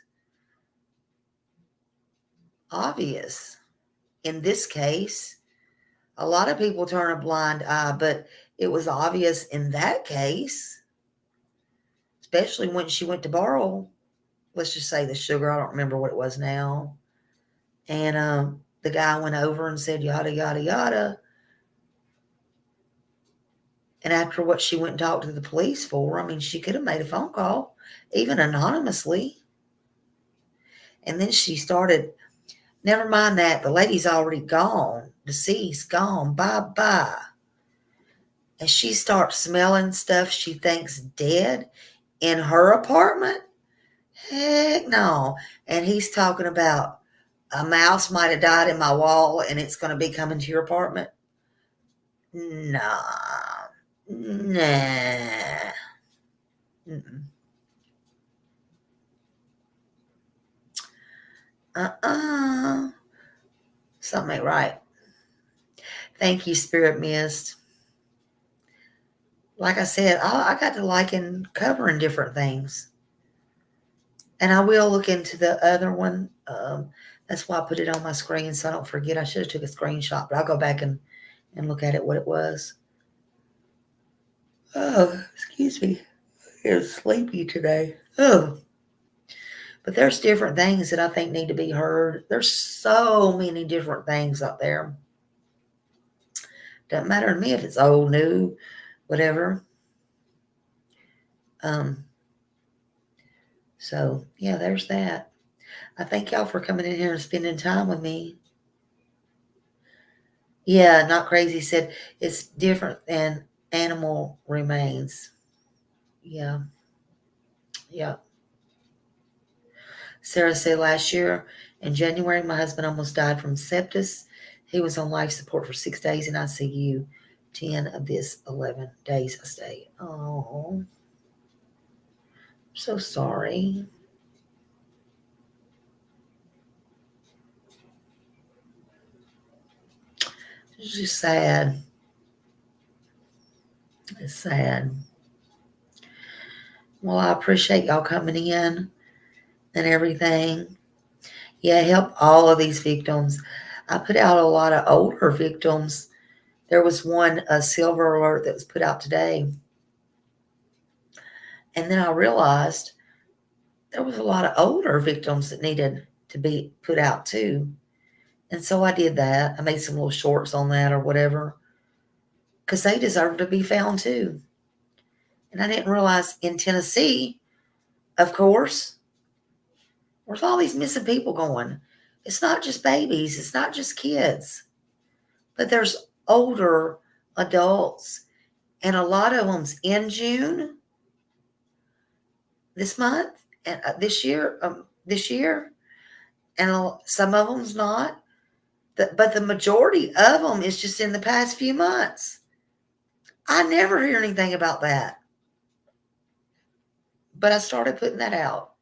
in this case. A lot of people turn a blind eye, but it was obvious in that case, especially when she went to borrow, let's just say the sugar. I don't remember what it was now. And the guy went over and said, yada, yada, yada. And after what she went and talked to the police for, I mean, she could have made a phone call, even anonymously. And then she started, never mind that, the lady's already gone, deceased, gone, bye-bye. And she starts smelling stuff she thinks dead in her apartment. Heck no. And he's talking about a mouse might have died in my wall and it's going to be coming to your apartment. Nah. Mm-mm. Something ain't right. Thank you, Spirit Mist. Like I said, I got to liking covering different things. And I will look into the other one. That's why I put it on my screen so I don't forget. I should have took a screenshot, but I'll go back and look at it, what it was. Oh, excuse me. I'm sleepy today. Oh. But there's different things that I think need to be heard. There's so many different things out there. Doesn't matter to me if it's old, new, whatever. So, yeah, there's that. I thank y'all for coming in here and spending time with me. Yeah, Not Crazy said it's different than animal remains. Yeah. Yeah. Sarah said last year in January, my husband almost died from sepsis. He was on life support for 6 days in ICU. 10 of this 11 days I stayed. Oh, so sorry. It's just sad. It's sad. Well, I appreciate y'all coming in and everything. Yeah, help all of these victims. I put out a lot of older victims. There was one, a silver alert, that was put out today. And then I realized there was a lot of older victims that needed to be put out too. And so I did that. I made some little shorts on that or whatever, because they deserve to be found too. And I didn't realize in Tennessee, of course, where's all these missing people going? It's not just babies. It's not just kids. But there's older adults. And a lot of them's in June, this month, and this year, and some of them's not. But the majority of them is just in the past few months. I never hear anything about that. But I started putting that out,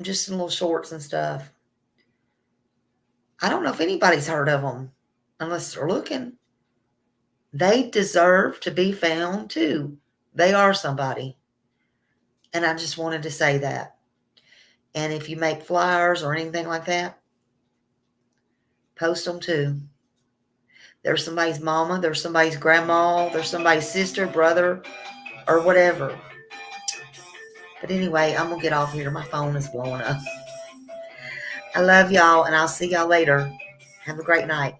just in little shorts and stuff. I don't know if anybody's heard of them, unless they're looking. They deserve to be found too. They are somebody. And I just wanted to say that. And if you make flyers or anything like that, post them too. There's somebody's mama, there's somebody's grandma, there's somebody's sister, brother, or whatever. But anyway, I'm going to get off here. My phone is blowing up. I love y'all, and I'll see y'all later. Have a great night.